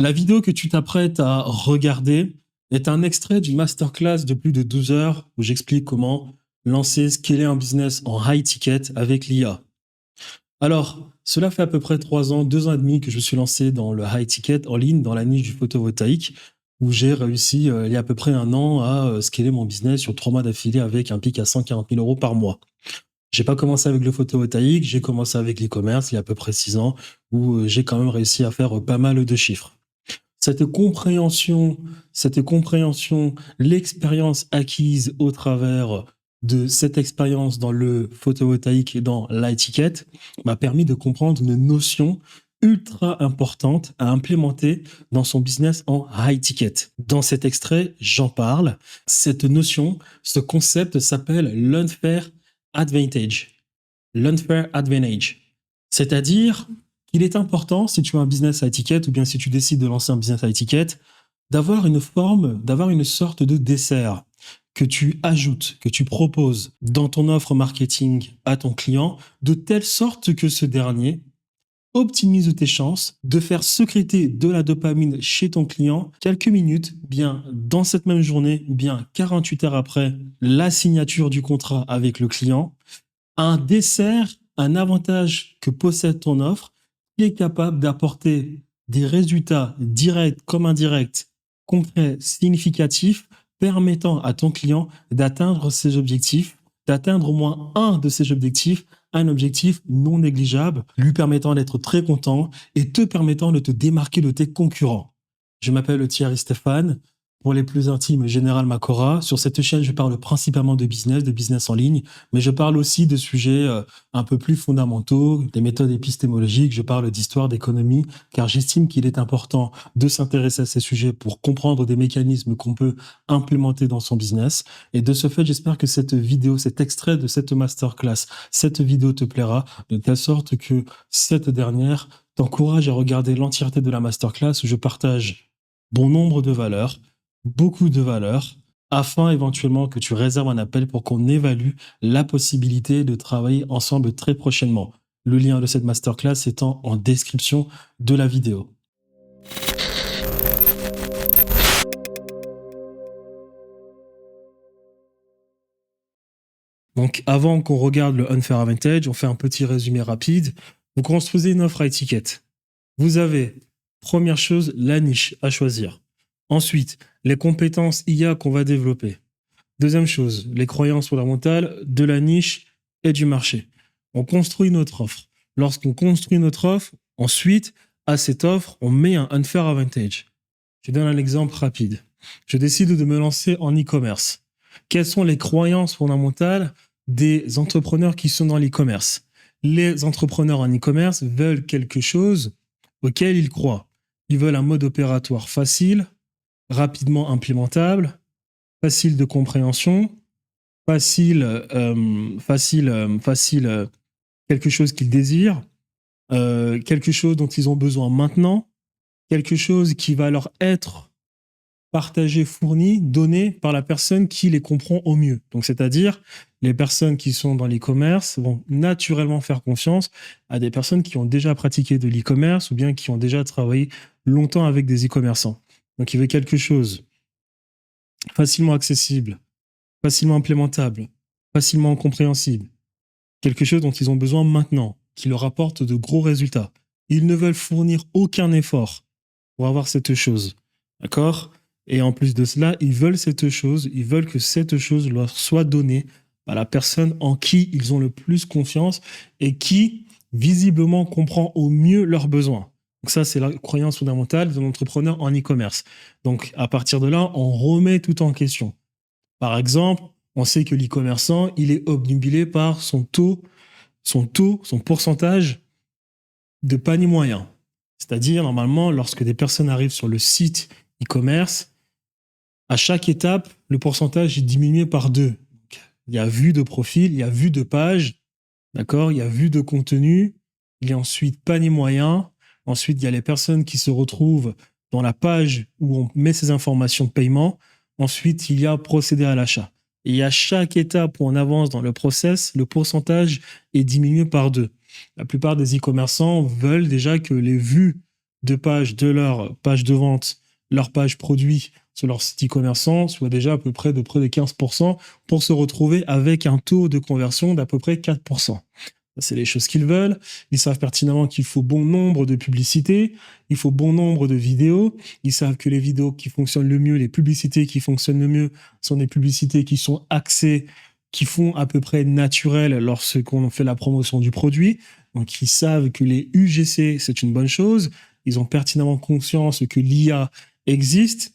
La vidéo que tu t'apprêtes à regarder est un extrait d'une masterclass de plus de 12 heures où j'explique comment lancer, scaler un business en high ticket avec l'IA. Alors, cela fait à peu près 3 ans, 2 ans et demi que je suis lancé dans le high ticket en ligne, dans la niche du photovoltaïque, où j'ai réussi il y a à peu près un an à scaler mon business sur 3 mois d'affilée avec un pic à 140 000 euros par mois. J'ai pas commencé avec le photovoltaïque, j'ai commencé avec l'e-commerce il y a à peu près 6 ans, où j'ai quand même réussi à faire pas mal de chiffres. Cette compréhension, l'expérience acquise au travers de cette expérience dans le photovoltaïque et dans l'high-ticket m'a permis de comprendre une notion ultra importante à implémenter dans son business en high-ticket. Dans cet extrait, j'en parle. Cette notion, ce concept s'appelle l'unfair advantage. L'unfair advantage. C'est-à-dire qu'il est important, si tu as un business à étiquette ou bien si tu décides de lancer un business à étiquette, d'avoir une sorte de dessert que tu ajoutes, que tu proposes dans ton offre marketing à ton client, de telle sorte que ce dernier optimise tes chances de faire sécréter de la dopamine chez ton client quelques minutes, bien dans cette même journée, bien 48 heures après la signature du contrat avec le client, un dessert, un avantage que possède ton offre qui est capable d'apporter des résultats directs comme indirects, concrets, significatifs, permettant à ton client d'atteindre ses objectifs, d'atteindre au moins un de ses objectifs, un objectif non négligeable, lui permettant d'être très content et te permettant de te démarquer de tes concurrents. Je m'appelle Thierry Stéphane. Pour les plus intimes, Général Macora. Sur cette chaîne, je parle principalement de business en ligne, mais je parle aussi de sujets un peu plus fondamentaux, des méthodes épistémologiques, je parle d'histoire, d'économie, car j'estime qu'il est important de s'intéresser à ces sujets pour comprendre des mécanismes qu'on peut implémenter dans son business. Et de ce fait, j'espère que cette vidéo, cet extrait de cette masterclass, cette vidéo te plaira, de telle sorte que cette dernière t'encourage à regarder l'entièreté de la masterclass où je partage bon nombre de valeurs, beaucoup de valeurs, afin éventuellement que tu réserves un appel pour qu'on évalue la possibilité de travailler ensemble très prochainement. Le lien de cette masterclass étant en description de la vidéo. Donc avant qu'on regarde le Unfair Advantage, on fait un petit résumé rapide. Vous construisez une offre à étiquette. Vous avez, première chose, la niche à choisir. Ensuite, les compétences IA qu'on va développer. Deuxième chose, les croyances fondamentales de la niche et du marché. On construit notre offre. Lorsqu'on construit notre offre, ensuite, à cette offre, on met un unfair advantage. Je donne un exemple rapide. Je décide de me lancer en e-commerce. Quelles sont les croyances fondamentales des entrepreneurs qui sont dans l'e-commerce? Les entrepreneurs en e-commerce veulent quelque chose auquel ils croient. Ils veulent un mode opératoire facile, rapidement implémentable, facile de compréhension, quelque chose qu'ils désirent, quelque chose dont ils ont besoin maintenant, quelque chose qui va leur être partagé, fourni, donné par la personne qui les comprend au mieux. Donc, c'est-à-dire, les personnes qui sont dans l'e-commerce vont naturellement faire confiance à des personnes qui ont déjà pratiqué de l'e-commerce ou bien qui ont déjà travaillé longtemps avec des e-commerçants. Donc, il veut quelque chose facilement accessible, facilement implémentable, facilement compréhensible, quelque chose dont ils ont besoin maintenant, qui leur apporte de gros résultats. Ils ne veulent fournir aucun effort pour avoir cette chose. D'accord ? Et en plus de cela, ils veulent cette chose, ils veulent que cette chose leur soit donnée à la personne en qui ils ont le plus confiance et qui, visiblement, comprend au mieux leurs besoins. Donc ça, c'est la croyance fondamentale de l'entrepreneur en e-commerce. Donc, à partir de là, on remet tout en question. Par exemple, on sait que l'e-commerçant, il est obnubilé par son pourcentage de panier moyen. C'est-à-dire, normalement, lorsque des personnes arrivent sur le site e-commerce, à chaque étape, le pourcentage est diminué par 2. Il y a vue de profil, il y a vue de page, d'accord ? Il y a vue de contenu, il y a ensuite panier moyen. Ensuite, il y a les personnes qui se retrouvent dans la page où on met ces informations de paiement. Ensuite, il y a procéder à l'achat. Et à chaque étape où on avance dans le process, le pourcentage est diminué par 2. La plupart des e-commerçants veulent déjà que les vues de page de leur page de vente, leur page produit sur leur site e-commerçant, soit déjà à peu près de près de 15% pour se retrouver avec un taux de conversion d'à peu près 4%. C'est les choses qu'ils veulent. Ils savent pertinemment qu'il faut bon nombre de publicités, il faut bon nombre de vidéos. Ils savent que les vidéos qui fonctionnent le mieux, les publicités qui fonctionnent le mieux sont des publicités qui sont axées, qui font à peu près naturel lorsqu'on fait la promotion du produit. Donc, ils savent que les UGC, c'est une bonne chose. Ils ont pertinemment conscience que l'IA existe.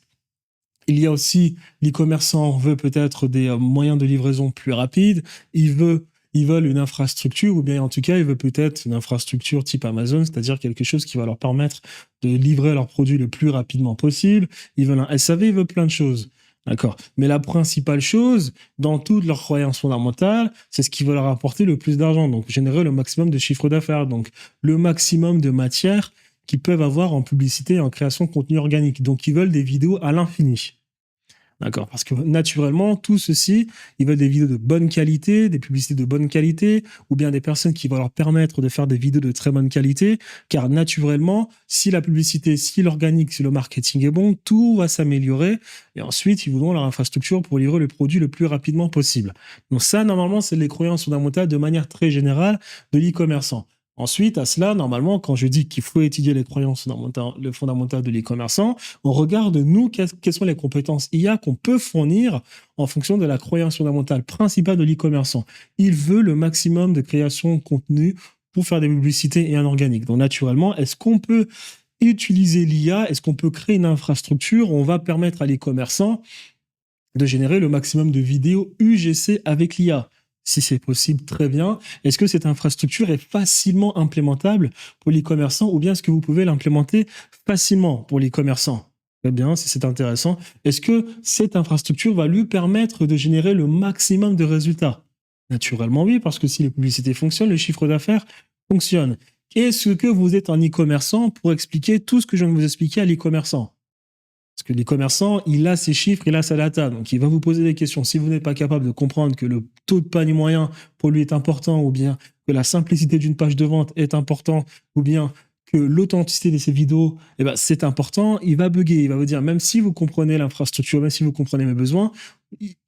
Il y a aussi, l'e-commerçant veut peut-être des moyens de livraison plus rapides. Ils veulent une infrastructure, ou bien en tout cas, ils veulent peut-être une infrastructure type Amazon, c'est-à-dire quelque chose qui va leur permettre de livrer leurs produits le plus rapidement possible. Ils veulent un SAV, ils veulent plein de choses. D'accord. Mais la principale chose, dans toutes leurs croyances fondamentales, c'est ce qui va leur apporter le plus d'argent. Donc, générer le maximum de chiffre d'affaires. Donc, le maximum de matière qu'ils peuvent avoir en publicité et en création de contenu organique. Donc, ils veulent des vidéos à l'infini. D'accord. Parce que naturellement, tout ceci, ils veulent des vidéos de bonne qualité, des publicités de bonne qualité, ou bien des personnes qui vont leur permettre de faire des vidéos de très bonne qualité, car naturellement, si la publicité, si l'organique, si le marketing est bon, tout va s'améliorer, et ensuite, ils voudront leur infrastructure pour livrer le produit le plus rapidement possible. Donc ça, normalement, c'est les croyances fondamentales de manière très générale de l'e-commerçant. Ensuite, à cela, normalement, quand je dis qu'il faut étudier les croyances fondamentales de l'e-commerçant, on regarde, nous, quelles sont les compétences IA qu'on peut fournir en fonction de la croyance fondamentale principale de l'e-commerçant. Il veut le maximum de création de contenu pour faire des publicités et un organique. Donc, naturellement, est-ce qu'on peut utiliser l'IA? Est-ce qu'on peut créer une infrastructure où on va permettre à l'e-commerçant de générer le maximum de vidéos UGC avec l'IA? Si c'est possible, très bien. Est-ce que cette infrastructure est facilement implémentable pour l'e-commerçant, ou bien est-ce que vous pouvez l'implémenter facilement pour l'e-commerçant? Très bien, si c'est intéressant. Est-ce que cette infrastructure va lui permettre de générer le maximum de résultats? Naturellement, oui, parce que si les publicités fonctionnent, le chiffre d'affaires fonctionne. Est-ce que vous êtes un e-commerçant pour expliquer tout ce que je viens de vous expliquer à l'e-commerçant? Parce que l'e-commerçant, il a ses chiffres, il a sa data. Donc, il va vous poser des questions. Si vous n'êtes pas capable de comprendre que le taux de panier moyen pour lui est important, ou bien que la simplicité d'une page de vente est importante, ou bien que l'authenticité de ces vidéos, eh ben, c'est important, il va bugger. Il va vous dire, même si vous comprenez l'infrastructure, même si vous comprenez mes besoins,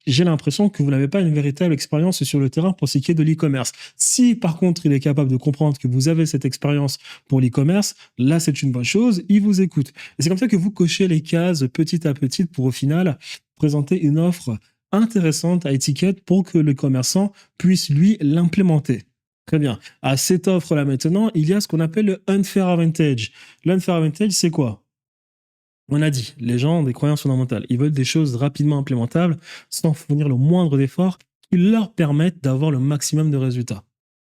j'ai l'impression que vous n'avez pas une véritable expérience sur le terrain pour ce qui est de l'e-commerce. Si, par contre, il est capable de comprendre que vous avez cette expérience pour l'e-commerce, là, c'est une bonne chose, il vous écoute. Et c'est comme ça que vous cochez les cases petit à petit pour, au final, présenter une offre intéressante à étiquette pour que le commerçant puisse, lui, l'implémenter. Très bien. À cette offre-là, maintenant, il y a ce qu'on appelle le unfair advantage. L'unfair advantage, c'est quoi? On a dit, les gens ont des croyances fondamentales. Ils veulent des choses rapidement implémentables sans fournir le moindre d'effort qui leur permettent d'avoir le maximum de résultats.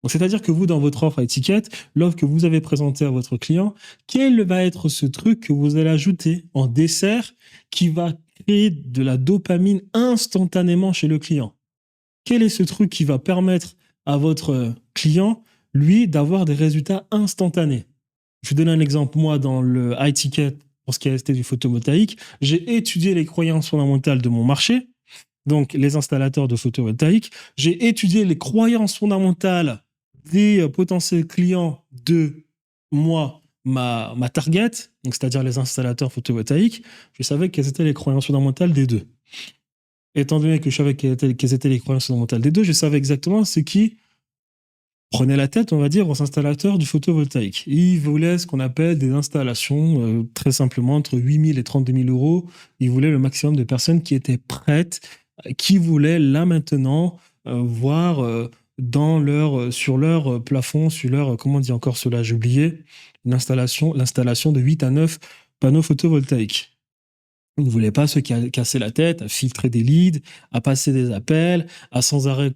Donc, c'est-à-dire que vous, dans votre offre à étiquette, l'offre que vous avez présentée à votre client, quel va être ce truc que vous allez ajouter en dessert qui va créer de la dopamine instantanément chez le client? Quel est ce truc qui va permettre à votre client, lui, d'avoir des résultats instantanés? Je vous donne un exemple. Moi, dans le high ticket, pour ce qui est du photovoltaïque, j'ai étudié les croyances fondamentales de mon marché, donc les installateurs de photovoltaïque. J'ai étudié les croyances fondamentales des potentiels clients de moi, ma target, donc c'est-à-dire les installateurs photovoltaïques. Je savais quelles étaient les croyances fondamentales des deux. Étant donné que je savais quelles étaient les croyances fondamentales des deux, je savais exactement ce qui prenait la tête, on va dire, aux installateurs du photovoltaïque. Ils voulaient ce qu'on appelle des installations, très simplement, entre 8 000 et 32 000 euros. Ils voulaient le maximum de personnes qui étaient prêtes, qui voulaient là maintenant voir sur leur plafond, sur leur, comment on dit encore cela, j'ai oublié, l'installation de 8 à 9 panneaux photovoltaïques. Ils ne voulaient pas se casser la tête à filtrer des leads, à passer des appels, à sans arrêt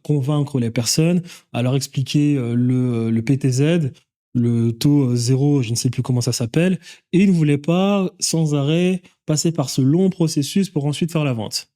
convaincre les personnes, à leur expliquer le PTZ, le taux zéro, je ne sais plus comment ça s'appelle, et ils ne voulaient pas sans arrêt passer par ce long processus pour ensuite faire la vente.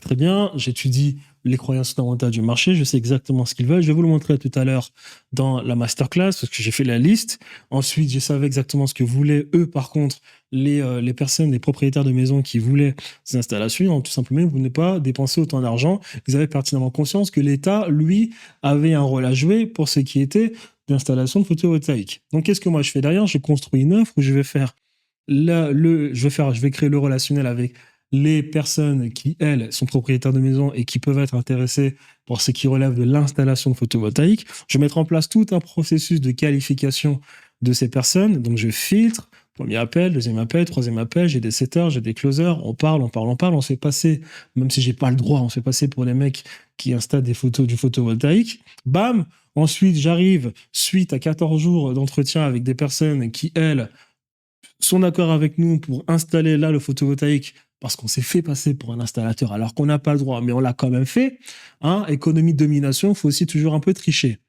Très bien, j'étudie les croyances fondamentales du marché, je sais exactement ce qu'ils veulent. Je vais vous le montrer tout à l'heure dans la masterclass, parce que j'ai fait la liste. Ensuite, je savais exactement ce que voulaient eux, par contre, les personnes, les propriétaires de maisons qui voulaient ces installations. Donc, tout simplement, vous n'avez pas dépensé autant d'argent. Vous avez pertinemment conscience que l'État, lui, avait un rôle à jouer pour ce qui était d'installation de photovoltaïque. Donc, qu'est-ce que moi je fais derrière? Je construis une offre où je vais faire je vais créer le relationnel avec les personnes qui, elles, sont propriétaires de maisons et qui peuvent être intéressées pour ce qui relève de l'installation de photovoltaïque. Je vais mettre en place tout un processus de qualification de ces personnes. Donc, je filtre. Premier appel, deuxième appel, troisième appel, j'ai des setters, j'ai des closers, on parle, on se fait passer, même si j'ai pas le droit, on se fait passer pour les mecs qui installent du photovoltaïque. Bam! Ensuite, j'arrive, suite à 14 jours d'entretien avec des personnes qui, elles, sont d'accord avec nous pour installer là le photovoltaïque parce qu'on s'est fait passer pour un installateur alors qu'on n'a pas le droit, mais on l'a quand même fait. Hein, économie de domination, il faut aussi toujours un peu tricher.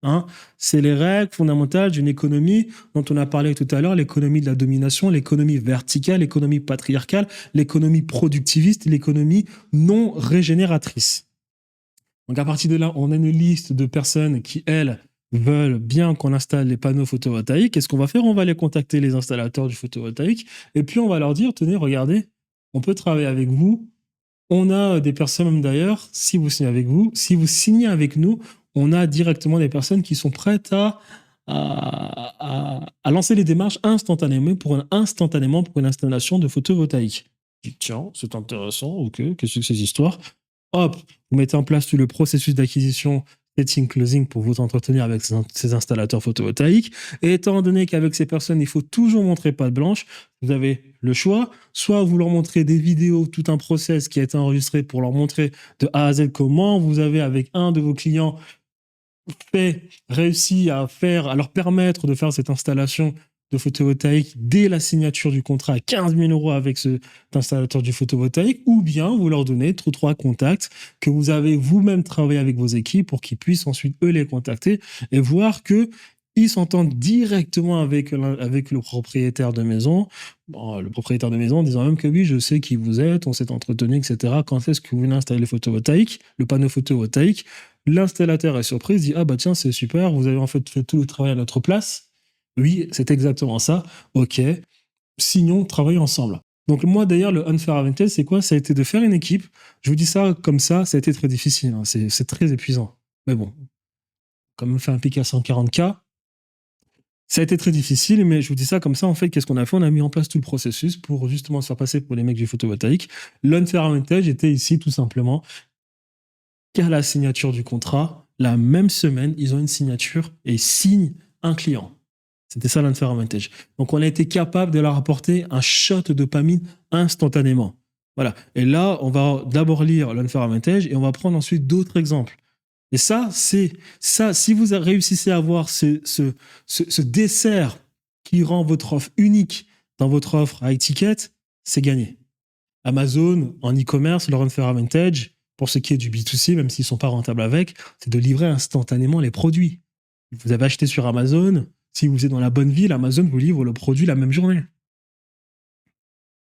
Hein, c'est les règles fondamentales d'une économie dont on a parlé tout à l'heure, l'économie de la domination, l'économie verticale, l'économie patriarcale, l'économie productiviste, l'économie non régénératrice. Donc à partir de là, on a une liste de personnes qui, elles, veulent bien qu'on installe les panneaux photovoltaïques. Qu'est-ce qu'on va faire? On va aller contacter les installateurs du photovoltaïque et puis on va leur dire, tenez, regardez, on peut travailler avec vous. On a des personnes, même d'ailleurs, si vous signez avec nous, on a directement des personnes qui sont prêtes à lancer les démarches instantanément pour une installation de photovoltaïque. Je dis, tiens, c'est intéressant, ok, qu'est-ce que c'est ces histoires? Hop, vous mettez en place tout le processus d'acquisition, setting, closing pour vous entretenir avec ces installateurs photovoltaïques. Et étant donné qu'avec ces personnes, il faut toujours montrer patte blanche, vous avez le choix. Soit vous leur montrez des vidéos, tout un process qui a été enregistré pour leur montrer de A à Z comment vous avez, avec un de vos clients, réussi à leur permettre de faire cette installation de photovoltaïque dès la signature du contrat à 15 000 € avec cet installateur du photovoltaïque, ou bien vous leur donnez trois contacts que vous avez vous-même travaillé avec vos équipes pour qu'ils puissent ensuite, eux, les contacter et voir que ils s'entendent directement avec le propriétaire de maison, bon, le propriétaire de maison disant même que oui, je sais qui vous êtes, on s'est entretenu, etc. Quand est-ce que vous venez installer le panneau photovoltaïque? L'installateur est surpris, il dit ah bah tiens, c'est super, vous avez en fait fait tout le travail à notre place. Oui, c'est exactement ça. Ok, signons, travaillons ensemble. Donc moi d'ailleurs, le unfair advantage, c'est quoi? Ça a été de faire une équipe. Je vous dis ça comme ça a été très difficile, hein. C'est très épuisant. Mais bon, comme on fait un pic à 140K, ça a été très difficile, mais je vous dis ça comme ça, en fait, qu'est-ce qu'on a fait? On a mis en place tout le processus pour justement se faire passer pour les mecs du photovoltaïque. L'unfair advantage était ici tout simplement qu'à la signature du contrat, la même semaine, ils ont une signature et signent un client. C'était ça l'unfair advantage. Donc on a été capable de leur apporter un shot de dopamine instantanément. Voilà. Et là, on va d'abord lire l'unfair advantage et on va prendre ensuite d'autres exemples. Et ça, si vous réussissez à avoir ce dessert qui rend votre offre unique dans votre offre à étiquette, c'est gagné. Amazon, en e-commerce, leur unfair advantage, pour ce qui est du B2C, même s'ils ne sont pas rentables avec, c'est de livrer instantanément les produits. Vous avez acheté sur Amazon, si vous êtes dans la bonne ville, Amazon vous livre le produit la même journée.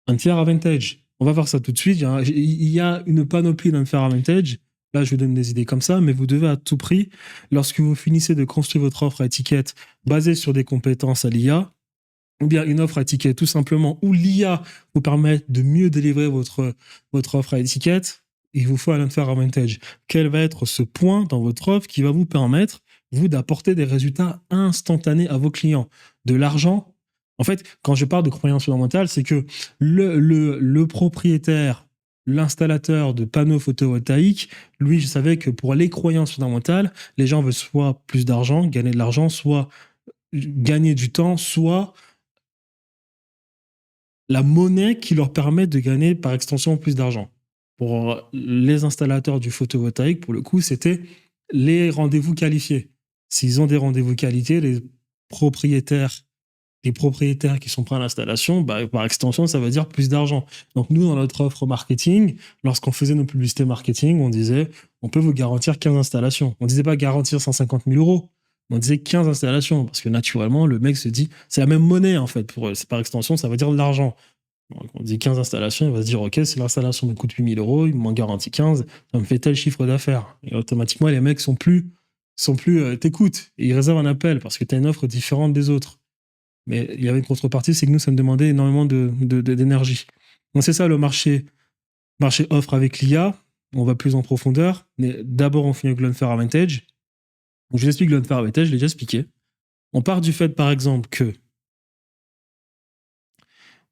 Unfair advantage. On va voir ça tout de suite. Il y a une panoplie d'unfair advantage. Là, je vous donne des idées comme ça, mais vous devez à tout prix, lorsque vous finissez de construire votre offre à étiquette basée sur des compétences à l'IA, ou bien une offre à étiquette tout simplement où l'IA vous permet de mieux délivrer votre offre à étiquette, il vous faut un unfair advantage. Quel va être ce point dans votre offre qui va vous permettre, vous, d'apporter des résultats instantanés à vos clients? De l'argent. En fait, quand je parle de croyance fondamentale, c'est que le propriétaire, l'installateur de panneaux photovoltaïques, lui, je savais que pour les croyances fondamentales, les gens veulent soit plus d'argent, gagner de l'argent, soit gagner du temps, soit la monnaie qui leur permet de gagner par extension plus d'argent. Pour les installateurs du photovoltaïque, pour le coup, c'était les rendez-vous qualifiés. S'ils ont des rendez-vous qualifiés, les propriétaires qui sont prêts à l'installation, bah, par extension, ça veut dire plus d'argent. Donc nous, dans notre offre marketing, lorsqu'on faisait nos publicités marketing, on disait, on peut vous garantir 15 installations. On ne disait pas garantir 150 000 €. On disait 15 installations, parce que naturellement, le mec se dit, c'est la même monnaie en fait, pour eux. Par extension, ça veut dire de l'argent. Donc, on dit 15 installations, il va se dire, OK, si l'installation me coûte 8 000 euros, il m'en garantit 15, ça me fait tel chiffre d'affaires. Et automatiquement, les mecs t'écoutent et ils réservent un appel parce que tu as une offre différente des autres. Mais il y avait une contrepartie, c'est que nous, ça nous demandait énormément d'énergie. Donc c'est ça le marché offre avec l'IA. On va plus en profondeur. Mais d'abord, on finit avec l'Unfair Advantage. Donc, je vous explique l'Unfair Advantage, je l'ai déjà expliqué. On part du fait, par exemple, que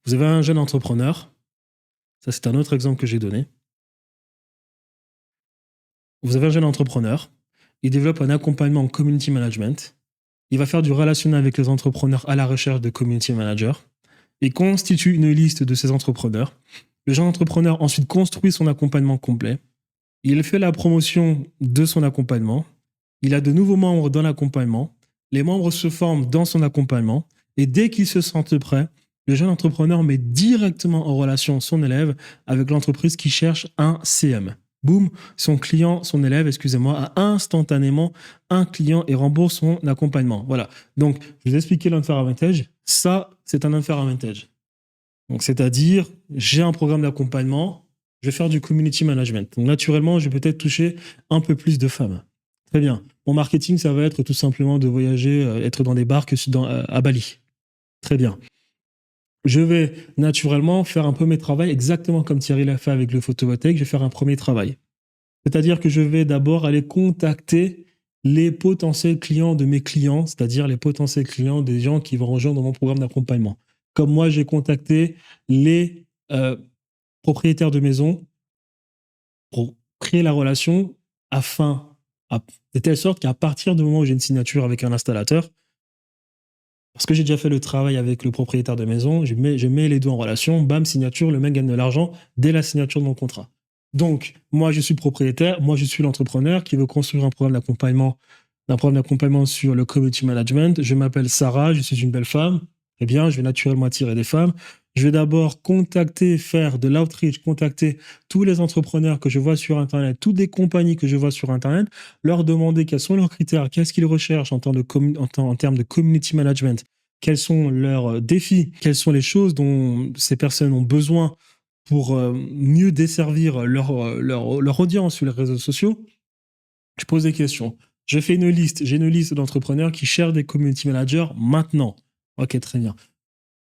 vous avez un jeune entrepreneur. Ça, c'est un autre exemple que j'ai donné. Vous avez un jeune entrepreneur. Il développe un accompagnement en community management. Il va faire du relationnel avec les entrepreneurs à la recherche de community managers. Il constitue une liste de ces entrepreneurs. Le jeune entrepreneur ensuite construit son accompagnement complet. Il fait la promotion de son accompagnement. Il a de nouveaux membres dans l'accompagnement. Les membres se forment dans son accompagnement. Et dès qu'ils se sentent prêts, le jeune entrepreneur met directement en relation son élève avec l'entreprise qui cherche un CM. Boum, son élève, a instantanément un client et rembourse son accompagnement. Voilà. Donc, je vous ai expliqué l'Unfair Advantage. Ça, c'est un Unfair Advantage. Donc, c'est-à-dire, j'ai un programme d'accompagnement, je vais faire du community management. Donc, naturellement, je vais peut-être toucher un peu plus de femmes. Très bien. Mon marketing, ça va être tout simplement de voyager, être dans des barques à Bali. Très bien. Je vais naturellement faire un premier travail exactement comme Thierry l'a fait avec le photovoltaïque. Je vais faire un premier travail. C'est-à-dire que je vais d'abord aller contacter les potentiels clients de mes clients, c'est-à-dire les potentiels clients des gens qui vont rejoindre mon programme d'accompagnement. Comme moi, j'ai contacté les propriétaires de maisons pour créer la relation de telle sorte qu'à partir du moment où j'ai une signature avec un installateur, parce que j'ai déjà fait le travail avec le propriétaire de maison, je mets les deux en relation, bam, signature, le mec gagne de l'argent dès la signature de mon contrat. Donc, moi, je suis propriétaire, moi, je suis l'entrepreneur qui veut construire un programme d'accompagnement sur le community management. Je m'appelle Sarah, je suis une belle femme. Eh bien, je vais naturellement attirer des femmes. Je vais d'abord faire de l'outreach, contacter tous les entrepreneurs que je vois sur Internet, toutes les compagnies que je vois sur Internet, leur demander quels sont leurs critères, qu'est-ce qu'ils recherchent en termes de community management, quels sont leurs défis, quelles sont les choses dont ces personnes ont besoin pour mieux desservir leur audience sur les réseaux sociaux. Je pose des questions. J'ai une liste d'entrepreneurs qui cherchent des community managers maintenant. Ok, très bien.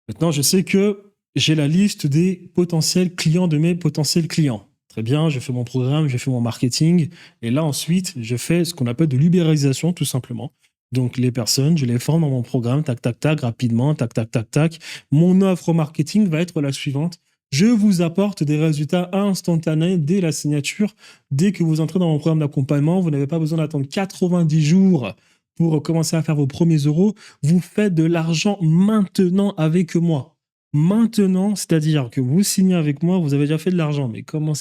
Maintenant, je sais que j'ai la liste des potentiels clients de mes potentiels clients. Très bien, je fais mon programme, je fais mon marketing. Et là, ensuite, je fais ce qu'on appelle de l'ubérisation, tout simplement. Donc, les personnes, je les forme dans mon programme, tac, tac, tac, rapidement, tac, tac, tac, tac. Mon offre marketing va être la suivante. Je vous apporte des résultats instantanés dès la signature. Dès que vous entrez dans mon programme d'accompagnement, vous n'avez pas besoin d'attendre 90 jours pour commencer à faire vos premiers euros. Vous faites de l'argent maintenant avec moi. Maintenant, c'est-à-dire que vous signez avec moi, vous avez déjà fait de l'argent. Mais comment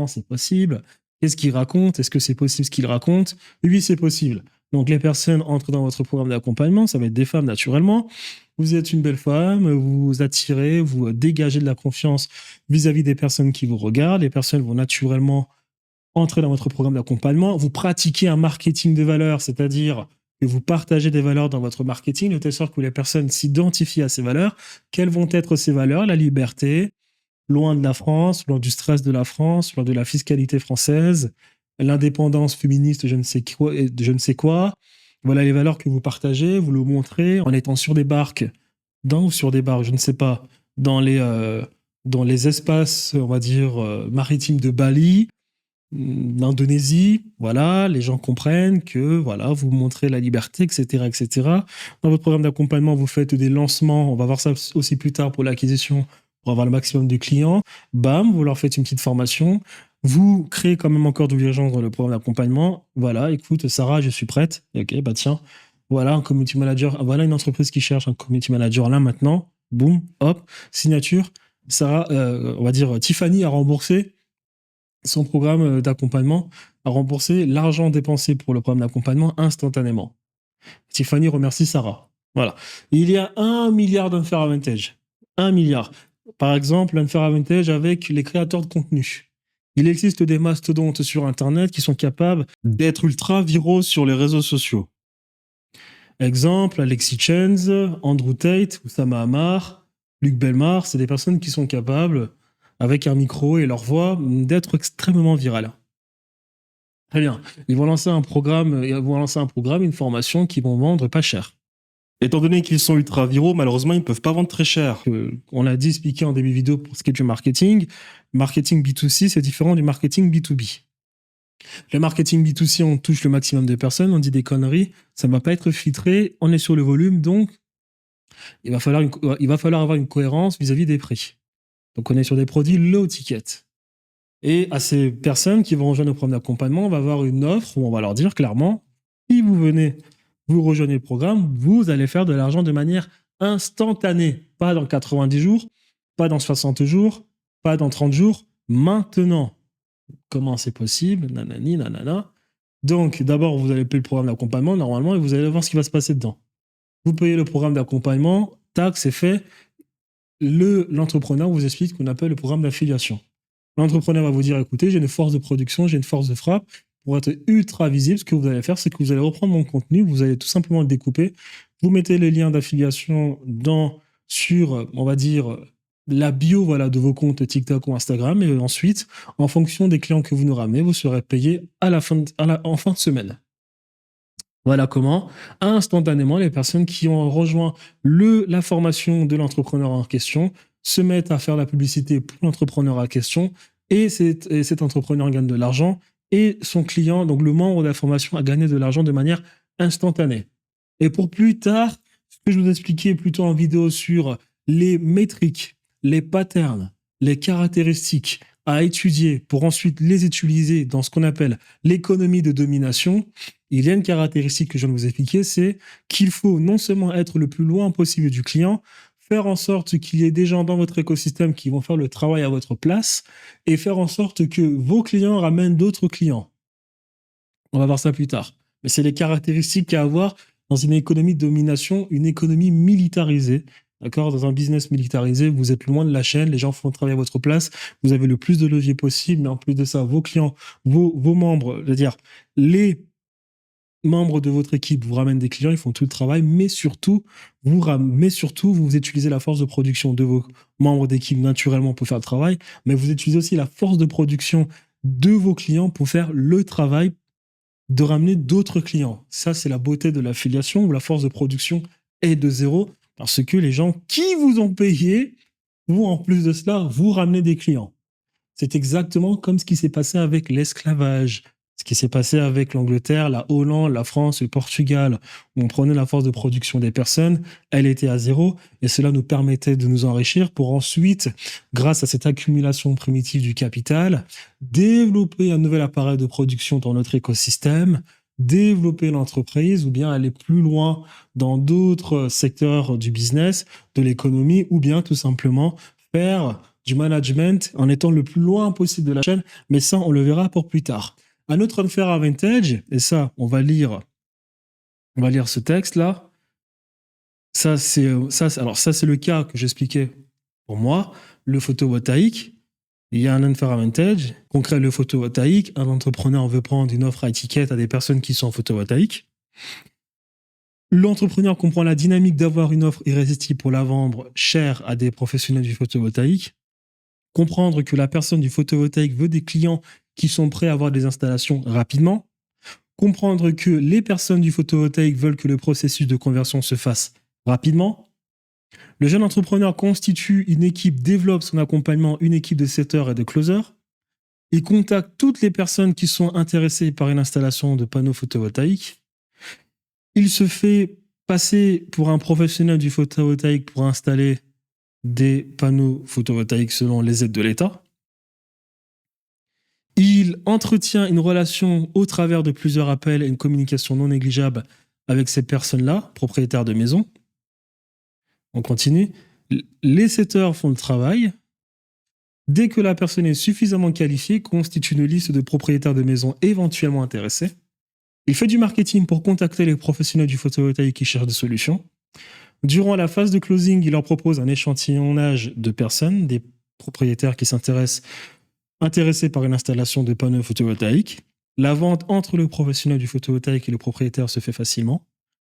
c'est possible? Qu'est-ce qu'il raconte? Est-ce que c'est possible ce qu'il raconte? Oui, c'est possible. Donc, les personnes entrent dans votre programme d'accompagnement. Ça va être des femmes, naturellement. Vous êtes une belle femme, vous attirez, vous dégagez de la confiance vis-à-vis des personnes qui vous regardent. Les personnes vont naturellement entrer dans votre programme d'accompagnement. Vous pratiquez un marketing de valeur, c'est-à-dire que vous partagez des valeurs dans votre marketing, de telle sorte que les personnes s'identifient à ces valeurs. Quelles vont être ces valeurs? La liberté, loin de la France, loin du stress de la France, loin de la fiscalité française, l'indépendance féministe, je ne sais quoi. Voilà les valeurs que vous partagez, vous le montrez en étant sur des barques, je ne sais pas, dans les espaces, on va dire, maritimes de Bali, d'Indonésie, voilà, les gens comprennent que, voilà, vous montrez la liberté, etc., etc. Dans votre programme d'accompagnement, vous faites des lancements, on va voir ça aussi plus tard pour l'acquisition, pour avoir le maximum de clients. Bam, vous leur faites une petite formation. Vous créez quand même encore de l'urgence dans le programme d'accompagnement. Voilà, écoute, Sarah, je suis prête. Ok, bah tiens, voilà un community manager. Voilà une entreprise qui cherche un community manager là maintenant. Boum, hop, signature. Sarah, on va dire, Tiffany a remboursé son programme d'accompagnement, a remboursé l'argent dépensé pour le programme d'accompagnement instantanément. Tiffany remercie Sarah. Voilà. Il y a 1 milliard d'unfair advantage. 1 milliard. Par exemple, l'unfair advantage avec les créateurs de contenu. Il existe des mastodontes sur Internet qui sont capables d'être ultra viraux sur les réseaux sociaux. Exemple, Alexis Chenz, Andrew Tate, Oussama Hamar, Luc Bellemare, c'est des personnes qui sont capables, avec un micro et leur voix, d'être extrêmement virales. Très bien. Ils vont lancer un programme, une formation qu'ils vont vendre pas cher. Étant donné qu'ils sont ultra viraux, malheureusement, ils ne peuvent pas vendre très cher. On l'a dit, expliqué en début de vidéo pour ce qui est du marketing. Marketing B2C, c'est différent du marketing B2B. Le marketing B2C, on touche le maximum de personnes, on dit des conneries, ça ne va pas être filtré, on est sur le volume, donc il va falloir avoir une cohérence vis-à-vis des prix. Donc on est sur des produits low ticket. Et à ces personnes qui vont rejoindre le programme d'accompagnement, on va avoir une offre où on va leur dire clairement, si vous venez, vous rejoignez le programme, vous allez faire de l'argent de manière instantanée. Pas dans 90 jours, pas dans 60 jours, pas dans 30 jours, maintenant. Comment c'est possible? Nanani, nanana. Donc, d'abord, vous allez payer le programme d'accompagnement, normalement, et vous allez voir ce qui va se passer dedans. Vous payez le programme d'accompagnement, tac, c'est fait. L'entrepreneur vous explique ce qu'on appelle le programme d'affiliation. L'entrepreneur va vous dire, écoutez, j'ai une force de production, j'ai une force de frappe. Pour être ultra visible, ce que vous allez faire, c'est que vous allez reprendre mon contenu, vous allez tout simplement le découper. Vous mettez les liens d'affiliation sur, on va dire, la bio de vos comptes TikTok ou Instagram. Et ensuite, en fonction des clients que vous nous ramenez, vous serez payé en fin de semaine. Voilà comment, instantanément, les personnes qui ont rejoint la formation de l'entrepreneur en question se mettent à faire la publicité pour l'entrepreneur en question et cet entrepreneur gagne de l'argent et son client, donc le membre de la formation, a gagné de l'argent de manière instantanée. Et pour plus tard, ce que je vous expliquais plutôt en vidéo sur les métriques, les patterns, les caractéristiques à étudier pour ensuite les utiliser dans ce qu'on appelle l'économie de domination, il y a une caractéristique que je viens de vous expliquer, c'est qu'il faut non seulement être le plus loin possible du client, faire en sorte qu'il y ait des gens dans votre écosystème qui vont faire le travail à votre place et faire en sorte que vos clients ramènent d'autres clients. On va voir ça plus tard. Mais c'est les caractéristiques à avoir dans une économie de domination, une économie militarisée. D'accord? Dans un business militarisé, vous êtes loin de la chaîne, les gens font le travail à votre place, vous avez le plus de leviers possible, mais en plus de ça, vos clients, vos membres, c'est-à-dire les membres de votre équipe vous ramènent des clients, ils font tout le travail, mais surtout, vous utilisez la force de production de vos membres d'équipe naturellement pour faire le travail, mais vous utilisez aussi la force de production de vos clients pour faire le travail de ramener d'autres clients. Ça, c'est la beauté de l'affiliation où la force de production est de zéro parce que les gens qui vous ont payé vont, en plus de cela, vous ramener des clients. C'est exactement comme ce qui s'est passé avec l'esclavage, ce qui s'est passé avec l'Angleterre, la Hollande, la France, le Portugal, où on prenait la force de production des personnes, elle était à zéro, et cela nous permettait de nous enrichir pour ensuite, grâce à cette accumulation primitive du capital, développer un nouvel appareil de production dans notre écosystème, développer l'entreprise ou bien aller plus loin dans d'autres secteurs du business, de l'économie, ou bien tout simplement faire du management en étant le plus loin possible de la chaîne, mais ça, on le verra pour plus tard. Un autre unfair advantage, et ça, on va lire ce texte-là. Ça, c'est le cas que j'expliquais pour moi. Le photovoltaïque, il y a un unfair advantage. Concret, le photovoltaïque, un entrepreneur veut prendre une offre à étiquette à des personnes qui sont en photovoltaïque. L'entrepreneur comprend la dynamique d'avoir une offre irrésistible pour la vendre chère à des professionnels du photovoltaïque. Comprendre que la personne du photovoltaïque veut des clients qui sont prêts à avoir des installations rapidement. Comprendre que les personnes du photovoltaïque veulent que le processus de conversion se fasse rapidement. Le jeune entrepreneur constitue une équipe, développe son accompagnement, une équipe de setters et de closers. Il contacte toutes les personnes qui sont intéressées par une installation de panneaux photovoltaïques. Il se fait passer pour un professionnel du photovoltaïque pour installer des panneaux photovoltaïques selon les aides de l'État. Il entretient une relation au travers de plusieurs appels et une communication non négligeable avec ces personnes-là, propriétaires de maisons. On continue. Les setters font le travail. Dès que la personne est suffisamment qualifiée, constitue une liste de propriétaires de maisons éventuellement intéressés. Il fait du marketing pour contacter les professionnels du photovoltaïque qui cherchent des solutions. Durant la phase de closing, il leur propose un échantillonnage de personnes, des propriétaires qui s'intéressent intéressés par une installation de panneaux photovoltaïques. La vente entre le professionnel du photovoltaïque et le propriétaire se fait facilement.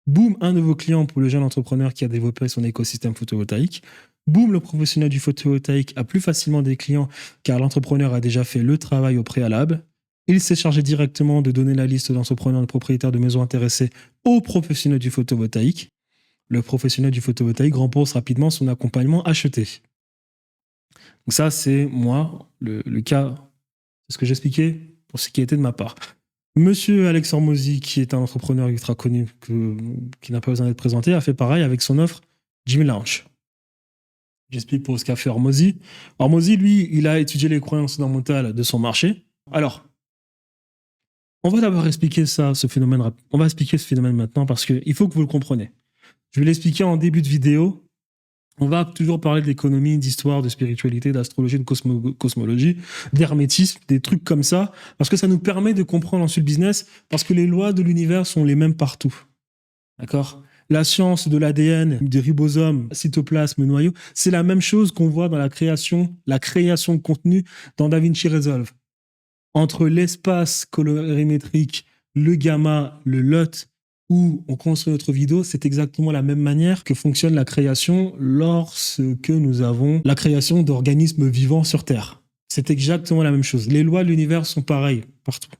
Boum, un nouveau client pour le jeune entrepreneur qui a développé son écosystème photovoltaïque. Boum, le professionnel du photovoltaïque a plus facilement des clients car l'entrepreneur a déjà fait le travail au préalable. Il s'est chargé directement de donner la liste d'entrepreneurs et de propriétaires de maisons intéressés au professionnel du photovoltaïque. Le professionnel du photovoltaïque rembourse rapidement son accompagnement acheté. Donc ça, c'est moi, le cas, c'est ce que j'expliquais pour ce qui était de ma part. Monsieur Alex Hormozy, qui est un entrepreneur ultra connu, qui n'a pas besoin d'être présenté, a fait pareil avec son offre Jimmy Lounge. J'explique pour ce qu'a fait Hormozy. Hormozy, lui, il a étudié les croyances fondamentales de son marché. Alors, on va d'abord expliquer ce phénomène. On va expliquer ce phénomène maintenant parce qu'il faut que vous le compreniez. Je vais l'expliquer en début de vidéo. On va toujours parler d'économie, d'histoire, de spiritualité, d'astrologie, de cosmologie, d'hermétisme, des trucs comme ça, parce que ça nous permet de comprendre ensuite le business, parce que les lois de l'univers sont les mêmes partout. D'accord ? La science de l'ADN, des ribosomes, cytoplasme, noyau, c'est la même chose qu'on voit dans la création de contenu dans DaVinci Resolve. Entre l'espace colorimétrique, le gamma, le LUT, où on construit notre vidéo, c'est exactement la même manière que fonctionne la création lorsque nous avons la création d'organismes vivants sur Terre. C'est exactement la même chose. Les lois de l'univers sont pareilles partout.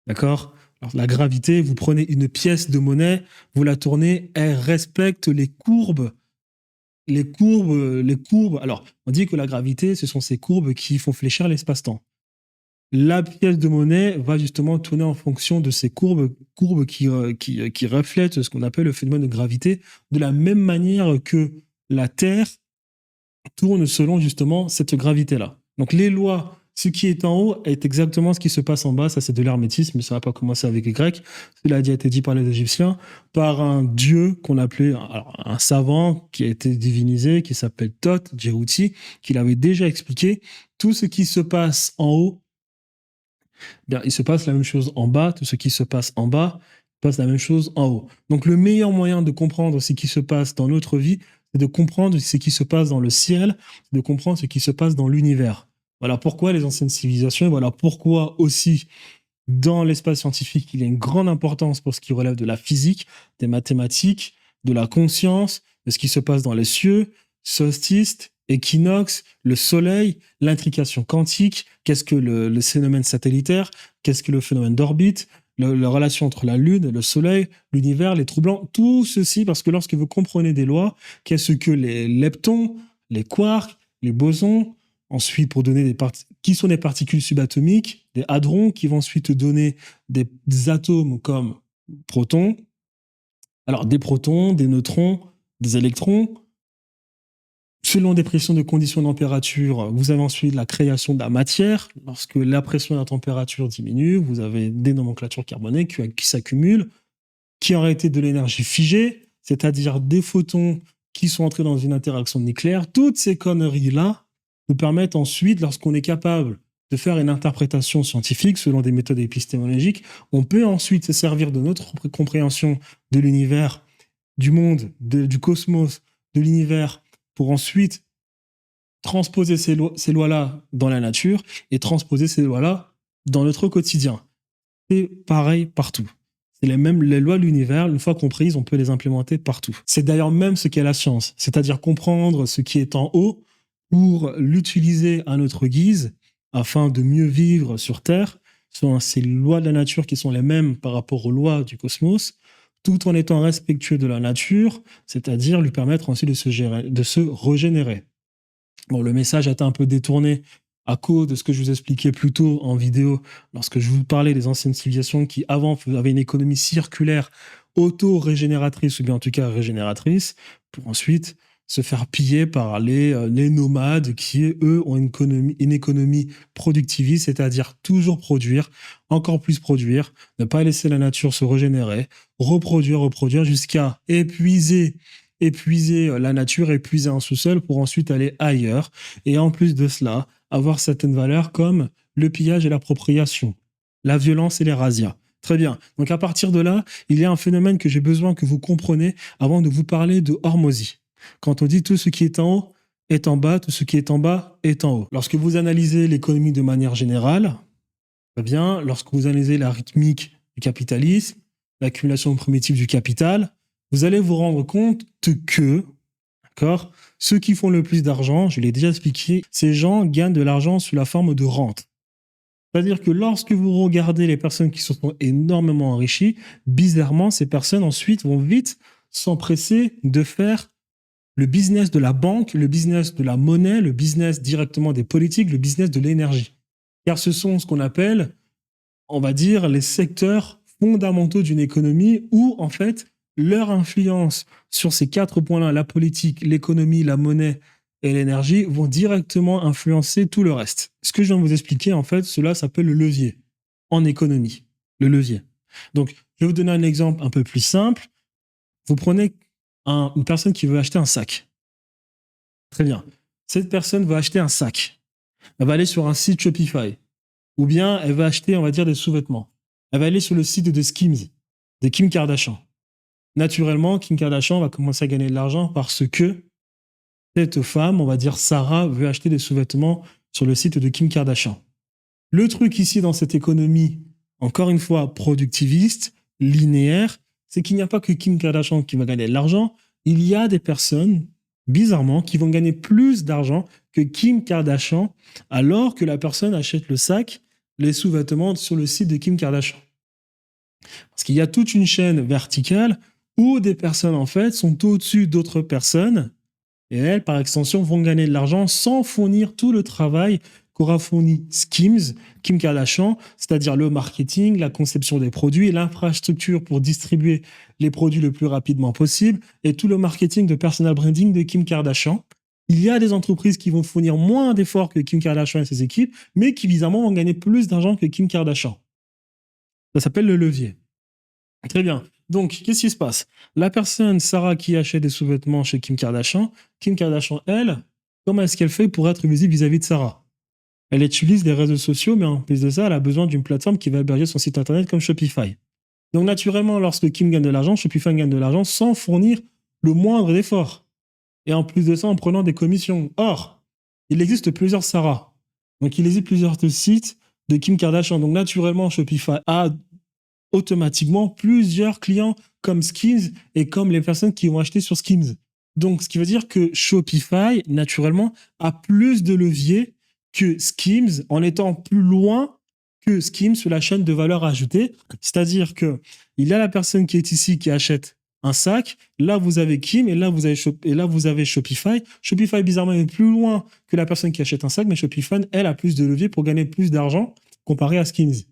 D'accord ? Alors, la gravité, vous prenez une pièce de monnaie, vous la tournez, elle respecte les courbes. Les courbes. Alors, on dit que la gravité, ce sont ces courbes qui font fléchir l'espace-temps. La pièce de monnaie va justement tourner en fonction de ces courbes qui reflètent ce qu'on appelle le phénomène de gravité, de la même manière que la Terre tourne selon justement cette gravité-là. Donc les lois, ce qui est en haut est exactement ce qui se passe en bas. Ça, c'est de l'hermétisme, mais ça n'a pas commencé avec les Grecs. Cela a été dit par les Égyptiens, par un dieu qu'on appelait un savant qui a été divinisé, qui s'appelle Thoth, Djerouti, qui l'avait déjà expliqué. Tout ce qui se passe en haut, bien, il se passe la même chose en bas. Tout ce qui se passe en bas passe la même chose en haut. Donc le meilleur moyen de comprendre ce qui se passe dans notre vie, c'est de comprendre ce qui se passe dans le ciel, de comprendre ce qui se passe dans l'univers. Voilà pourquoi les anciennes civilisations, voilà pourquoi aussi dans l'espace scientifique, il y a une grande importance pour ce qui relève de la physique, des mathématiques, de la conscience, de ce qui se passe dans les cieux, solstice, équinoxe, le soleil, l'intrication quantique, qu'est-ce que le phénomène satellitaire, qu'est-ce que le phénomène d'orbite, la relation entre la Lune, le Soleil, l'univers, les trous blancs, tout ceci, parce que lorsque vous comprenez des lois, qu'est-ce que les leptons, les quarks, les bosons, ensuite pour donner qui sont des particules subatomiques, des hadrons, qui vont ensuite donner des atomes comme protons, alors des protons, des neutrons, des électrons. Selon des pressions de conditions de température, vous avez ensuite la création de la matière. Lorsque la pression et la température diminuent, vous avez des nomenclatures carbonées qui s'accumulent, qui auraient été de l'énergie figée, c'est-à-dire des photons qui sont entrés dans une interaction nucléaire. Toutes ces conneries-là nous permettent ensuite, lorsqu'on est capable de faire une interprétation scientifique selon des méthodes épistémologiques, on peut ensuite se servir de notre compréhension de l'univers, du monde, du cosmos, de l'univers, pour ensuite transposer ces lois-là dans la nature et transposer ces lois-là dans notre quotidien. C'est pareil partout. C'est les lois de l'univers, une fois comprises, on peut les implémenter partout. C'est d'ailleurs même ce qu'est la science, c'est-à-dire comprendre ce qui est en haut pour l'utiliser à notre guise afin de mieux vivre sur Terre, selon ces lois de la nature qui sont les mêmes par rapport aux lois du cosmos, tout en étant respectueux de la nature, c'est-à-dire lui permettre aussi de se régénérer. Bon, le message a été un peu détourné à cause de ce que je vous expliquais plus tôt en vidéo, lorsque je vous parlais des anciennes civilisations qui, avant, avaient une économie circulaire, auto-régénératrice, ou bien en tout cas régénératrice, pour ensuite se faire piller par les nomades qui, eux, ont une économie productiviste, c'est-à-dire toujours produire, encore plus produire, ne pas laisser la nature se régénérer, reproduire jusqu'à épuiser la nature, épuiser un sous-sol pour ensuite aller ailleurs. Et en plus de cela, avoir certaines valeurs comme le pillage et l'appropriation, la violence et les razzias. Très bien. Donc à partir de là, il y a un phénomène que j'ai besoin que vous compreniez avant de vous parler de Hormozy. Quand on dit tout ce qui est en haut est en bas, tout ce qui est en bas est en haut. Lorsque vous analysez l'économie de manière générale, très bien, lorsque vous analysez la rythmique du capitalisme, l'accumulation primitive du capital, vous allez vous rendre compte que, d'accord, ceux qui font le plus d'argent, je l'ai déjà expliqué, ces gens gagnent de l'argent sous la forme de rente. C'est-à-dire que lorsque vous regardez les personnes qui se sont énormément enrichies, bizarrement, ces personnes ensuite vont vite s'empresser de faire le business de la banque, le business de la monnaie, le business directement des politiques, le business de l'énergie. Car ce sont ce qu'on appelle, on va dire, les secteurs fondamentaux d'une économie où, en fait, leur influence sur ces 4 points-là, la politique, l'économie, la monnaie et l'énergie, vont directement influencer tout le reste. Ce que je viens de vous expliquer, en fait, cela s'appelle le levier en économie, le levier. Donc, je vais vous donner un exemple un peu plus simple. Vous prenez une personne qui veut acheter un sac. Très bien. Cette personne va acheter un sac. Elle va aller sur un site Shopify. Ou bien elle va acheter, on va dire, des sous-vêtements. Elle va aller sur le site de Skims, de Kim Kardashian. Naturellement, Kim Kardashian va commencer à gagner de l'argent parce que cette femme, on va dire Sarah, veut acheter des sous-vêtements sur le site de Kim Kardashian. Le truc ici dans cette économie, encore une fois, productiviste, linéaire, c'est qu'il n'y a pas que Kim Kardashian qui va gagner de l'argent. Il y a des personnes, bizarrement, qui vont gagner plus d'argent que Kim Kardashian alors que la personne achète le sac, les sous-vêtements sur le site de Kim Kardashian. Parce qu'il y a toute une chaîne verticale où des personnes, en fait, sont au-dessus d'autres personnes et elles, par extension, vont gagner de l'argent sans fournir tout le travail qu'aura fourni Skims, Kim Kardashian, c'est-à-dire le marketing, la conception des produits, l'infrastructure pour distribuer les produits le plus rapidement possible et tout le marketing de personal branding de Kim Kardashian. Il y a des entreprises qui vont fournir moins d'efforts que Kim Kardashian et ses équipes, mais qui, bizarrement, vont gagner plus d'argent que Kim Kardashian. Ça s'appelle le levier. Très bien. Donc, qu'est-ce qui se passe? La personne, Sarah, qui achète des sous-vêtements chez Kim Kardashian, elle, comment est-ce qu'elle fait pour être visible vis-à-vis de Sarah? Elle utilise les réseaux sociaux, mais en plus de ça, elle a besoin d'une plateforme qui va héberger son site internet comme Shopify. Donc, naturellement, lorsque Kim gagne de l'argent, Shopify gagne de l'argent sans fournir le moindre effort. Et en plus de ça, en prenant des commissions. Or, il existe plusieurs Sarah. Donc, il existe plusieurs sites de Kim Kardashian. Donc, naturellement, Shopify a automatiquement plusieurs clients comme Skims et comme les personnes qui vont acheter sur Skims. Donc, ce qui veut dire que Shopify, naturellement, a plus de leviers que Skims en étant plus loin que Skims sur la chaîne de valeur ajoutée. C'est-à-dire que il y a la personne qui est ici qui achète un sac, là vous avez Kim et là vous avez Shopify. Shopify, bizarrement, est plus loin que la personne qui achète un sac, mais Shopify, elle, a plus de leviers pour gagner plus d'argent comparé à Skims.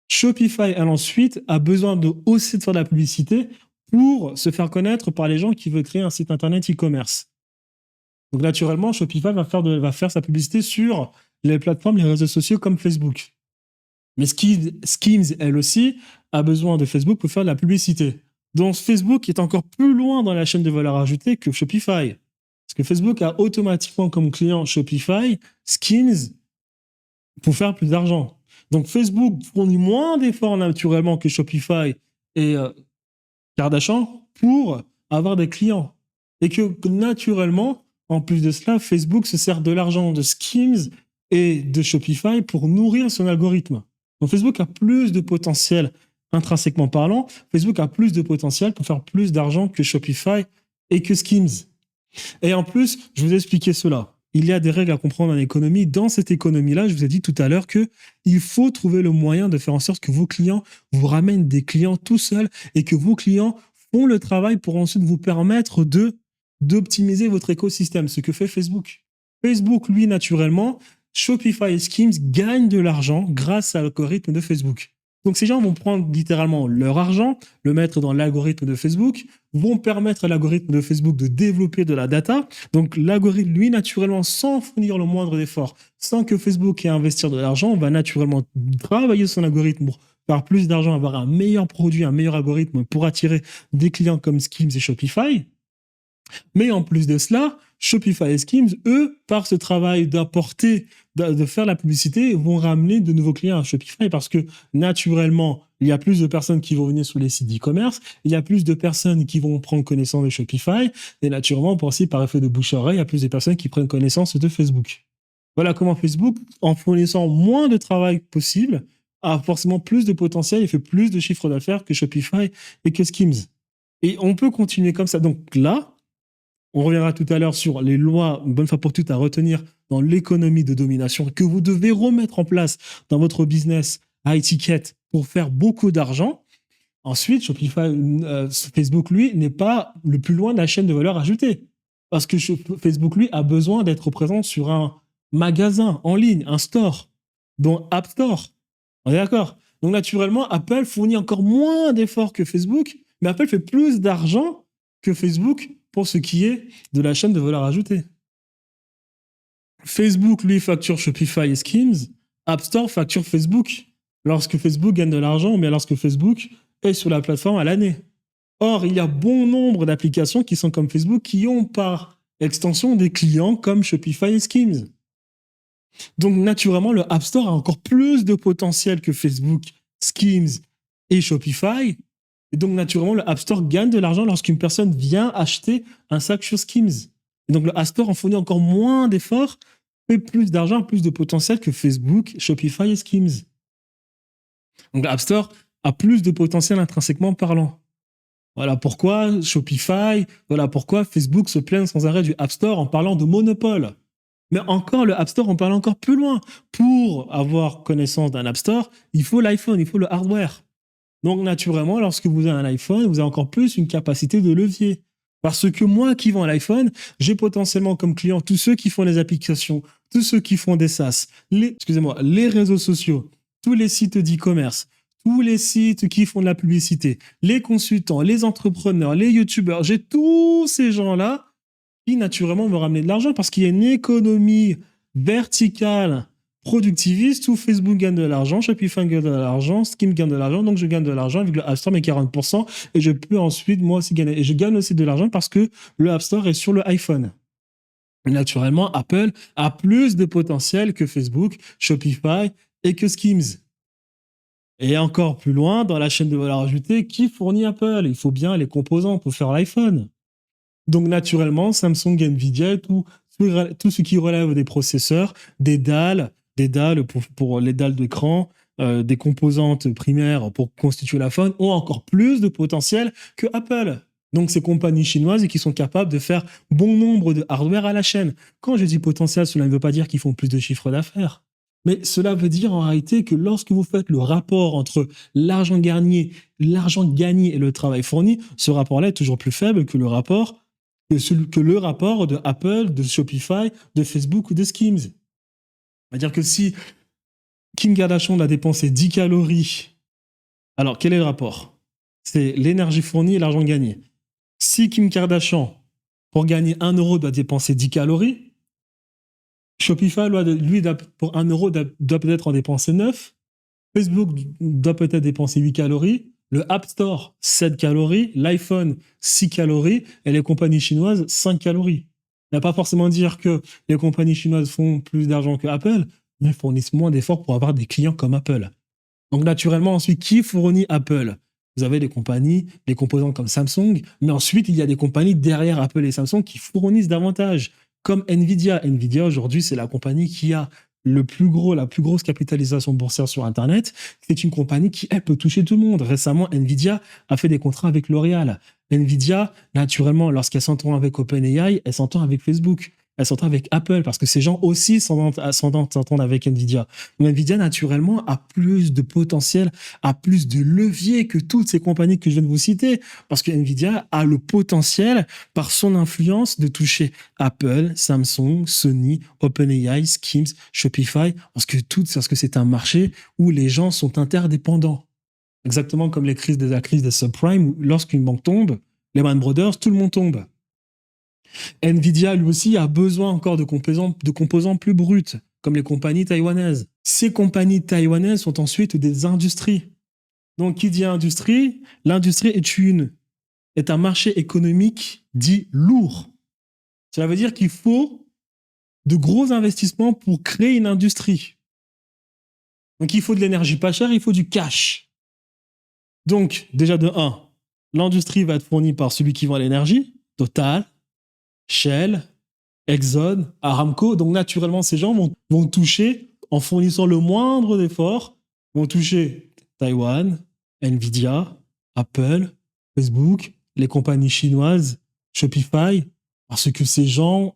Shopify, elle, ensuite, a besoin aussi de faire de la publicité pour se faire connaître par les gens qui veulent créer un site internet e-commerce. Donc, naturellement, Shopify va faire sa publicité sur les plateformes, les réseaux sociaux comme Facebook. Mais Skims, elle aussi, a besoin de Facebook pour faire de la publicité. Donc, Facebook est encore plus loin dans la chaîne de valeur ajoutée que Shopify. Parce que Facebook a automatiquement comme client Shopify, Skims, pour faire plus d'argent. Donc, Facebook fournit moins d'efforts naturellement que Shopify et Kardashian pour avoir des clients. Et que naturellement, en plus de cela, Facebook se sert de l'argent de Skims et de Shopify pour nourrir son algorithme. Donc, Facebook a plus de potentiel, intrinsèquement parlant, Facebook a plus de potentiel pour faire plus d'argent que Shopify et que Skims. Et en plus, je vous ai expliqué cela. Il y a des règles à comprendre en économie. Dans cette économie-là, je vous ai dit tout à l'heure qu'il faut trouver le moyen de faire en sorte que vos clients vous ramènent des clients tout seuls et que vos clients font le travail pour ensuite vous permettre d'optimiser votre écosystème, ce que fait Facebook. Facebook, lui, naturellement, Shopify et Skims gagnent de l'argent grâce à l'algorithme de Facebook. Donc, ces gens vont prendre littéralement leur argent, le mettre dans l'algorithme de Facebook, vont permettre à l'algorithme de Facebook de développer de la data. Donc, l'algorithme, lui, naturellement, sans fournir le moindre effort, sans que Facebook ait à investir de l'argent, va naturellement travailler son algorithme pour faire plus d'argent, avoir un meilleur produit, un meilleur algorithme pour attirer des clients comme Skims et Shopify. Mais en plus de cela, Shopify et Skims, eux, par ce travail d'apporter, de faire la publicité, vont ramener de nouveaux clients à Shopify parce que naturellement, il y a plus de personnes qui vont venir sur les sites d'e-commerce, il y a plus de personnes qui vont prendre connaissance de Shopify et naturellement, pour aussi par effet de bouche-à-oreille, il y a plus de personnes qui prennent connaissance de Facebook. Voilà comment Facebook, en fournissant moins de travail possible, a forcément plus de potentiel et fait plus de chiffre d'affaires que Shopify et que Skims. Et on peut continuer comme ça. Donc là, On reviendra tout à l'heure sur les lois, une bonne fois pour toutes, à retenir dans l'économie de domination que vous devez remettre en place dans votre business à étiquette pour faire beaucoup d'argent. Ensuite, Shopify, Facebook, lui, n'est pas le plus loin de la chaîne de valeur ajoutée. Parce que Facebook, lui, a besoin d'être présent sur un magasin en ligne, un store, dont App Store. On est d'accord? Donc, naturellement, Apple fournit encore moins d'efforts que Facebook, mais Apple fait plus d'argent que Facebook pour ce qui est de la chaîne de valeur ajoutée. Facebook, lui, facture Shopify et Skims. App Store facture Facebook. Lorsque Facebook gagne de l'argent, ou bien lorsque Facebook est sur la plateforme à l'année. Or, il y a bon nombre d'applications qui sont comme Facebook qui ont par extension des clients comme Shopify et Skims. Donc, naturellement, le App Store a encore plus de potentiel que Facebook, Skims et Shopify. Et donc, naturellement, le App Store gagne de l'argent lorsqu'une personne vient acheter un sac sur Skims. Et donc, le App Store en fournit encore moins d'efforts, fait plus d'argent, plus de potentiel que Facebook, Shopify et Skims. Donc, le App Store a plus de potentiel intrinsèquement parlant. Voilà pourquoi Shopify, voilà pourquoi Facebook se plaint sans arrêt du App Store en parlant de monopole. Mais encore, le App Store, on parle encore plus loin. Pour avoir connaissance d'un App Store, il faut l'iPhone, il faut le hardware. Donc, naturellement, lorsque vous avez un iPhone, vous avez encore plus une capacité de levier. Parce que moi qui vends l'iPhone, j'ai potentiellement comme client tous ceux qui font les applications, tous ceux qui font des SaaS, les réseaux sociaux, tous les sites d'e-commerce, tous les sites qui font de la publicité, les consultants, les entrepreneurs, les youtubeurs, j'ai tous ces gens-là qui naturellement vont ramener de l'argent parce qu'il y a une économie verticale productiviste où Facebook gagne de l'argent, Shopify gagne de l'argent, Skims gagne de l'argent, donc je gagne de l'argent avec le App Store, mes 40%, et je peux ensuite moi aussi gagner. Et je gagne aussi de l'argent parce que le App Store est sur le iPhone. Naturellement, Apple a plus de potentiel que Facebook, Shopify et que Skims. Et encore plus loin, dans la chaîne de valeur ajoutée, qui fournit Apple? Il faut bien les composants pour faire l'iPhone. Donc, naturellement, Samsung, Nvidia et tout ce qui relève des processeurs, des dalles pour les dalles d'écran, des composantes primaires pour constituer l'iPhone, ont encore plus de potentiel que Apple. Donc, ces compagnies chinoises qui sont capables de faire bon nombre de hardware à la chaîne. Quand je dis potentiel, cela ne veut pas dire qu'ils font plus de chiffre d'affaires. Mais cela veut dire en réalité que lorsque vous faites le rapport entre l'argent gagné et le travail fourni, ce rapport-là est toujours plus faible que le rapport de Apple, de Shopify, de Facebook ou de Skims. C'est-à-dire que si Kim Kardashian a dépensé 10 calories, alors quel est le rapport? C'est l'énergie fournie et l'argent gagné. Si Kim Kardashian, pour gagner 1 euro, doit dépenser 10 calories, Shopify, lui, pour 1 euro, doit peut-être en dépenser 9. Facebook doit peut-être dépenser 8 calories. Le App Store, 7 calories. L'iPhone, 6 calories. Et les compagnies chinoises, 5 calories. Ça ne veut pas forcément dire que les compagnies chinoises font plus d'argent que Apple, mais fournissent moins d'efforts pour avoir des clients comme Apple. Donc, naturellement, ensuite, qui fournit Apple? Vous avez des compagnies, des composants comme Samsung, mais ensuite, il y a des compagnies derrière Apple et Samsung qui fournissent davantage, comme Nvidia. Nvidia, aujourd'hui, c'est la compagnie qui a la plus grosse capitalisation boursière sur Internet. C'est une compagnie qui, elle, peut toucher tout le monde. Récemment, Nvidia a fait des contrats avec L'Oréal. Nvidia, naturellement, lorsqu'elle s'entend avec OpenAI, elle s'entend avec Facebook. Elle s'entend avec Apple parce que ces gens aussi s'entendent avec Nvidia. Donc Nvidia, naturellement, a plus de potentiel, a plus de levier que toutes ces compagnies que je viens de vous citer parce que Nvidia a le potentiel, par son influence, de toucher Apple, Samsung, Sony, OpenAI, Skims, Shopify, parce que c'est un marché où les gens sont interdépendants. Exactement comme la crise des subprimes, où lorsqu'une banque tombe, Lehman Brothers, tout le monde tombe. Nvidia, lui aussi, a besoin encore de composants plus bruts, comme les compagnies taïwanaises. Ces compagnies taïwanaises sont ensuite des industries. Donc, qui dit industrie? L'industrie est un marché économique dit lourd. Cela veut dire qu'il faut de gros investissements pour créer une industrie. Donc, il faut de l'énergie pas chère, il faut du cash. Donc, déjà de 1, l'industrie va être fournie par celui qui vend l'énergie, Total, Shell, Exxon, Aramco. Donc, naturellement, ces gens vont toucher, en fournissant le moindre d'effort, vont toucher Taïwan, Nvidia, Apple, Facebook, les compagnies chinoises, Shopify, Parce que ces gens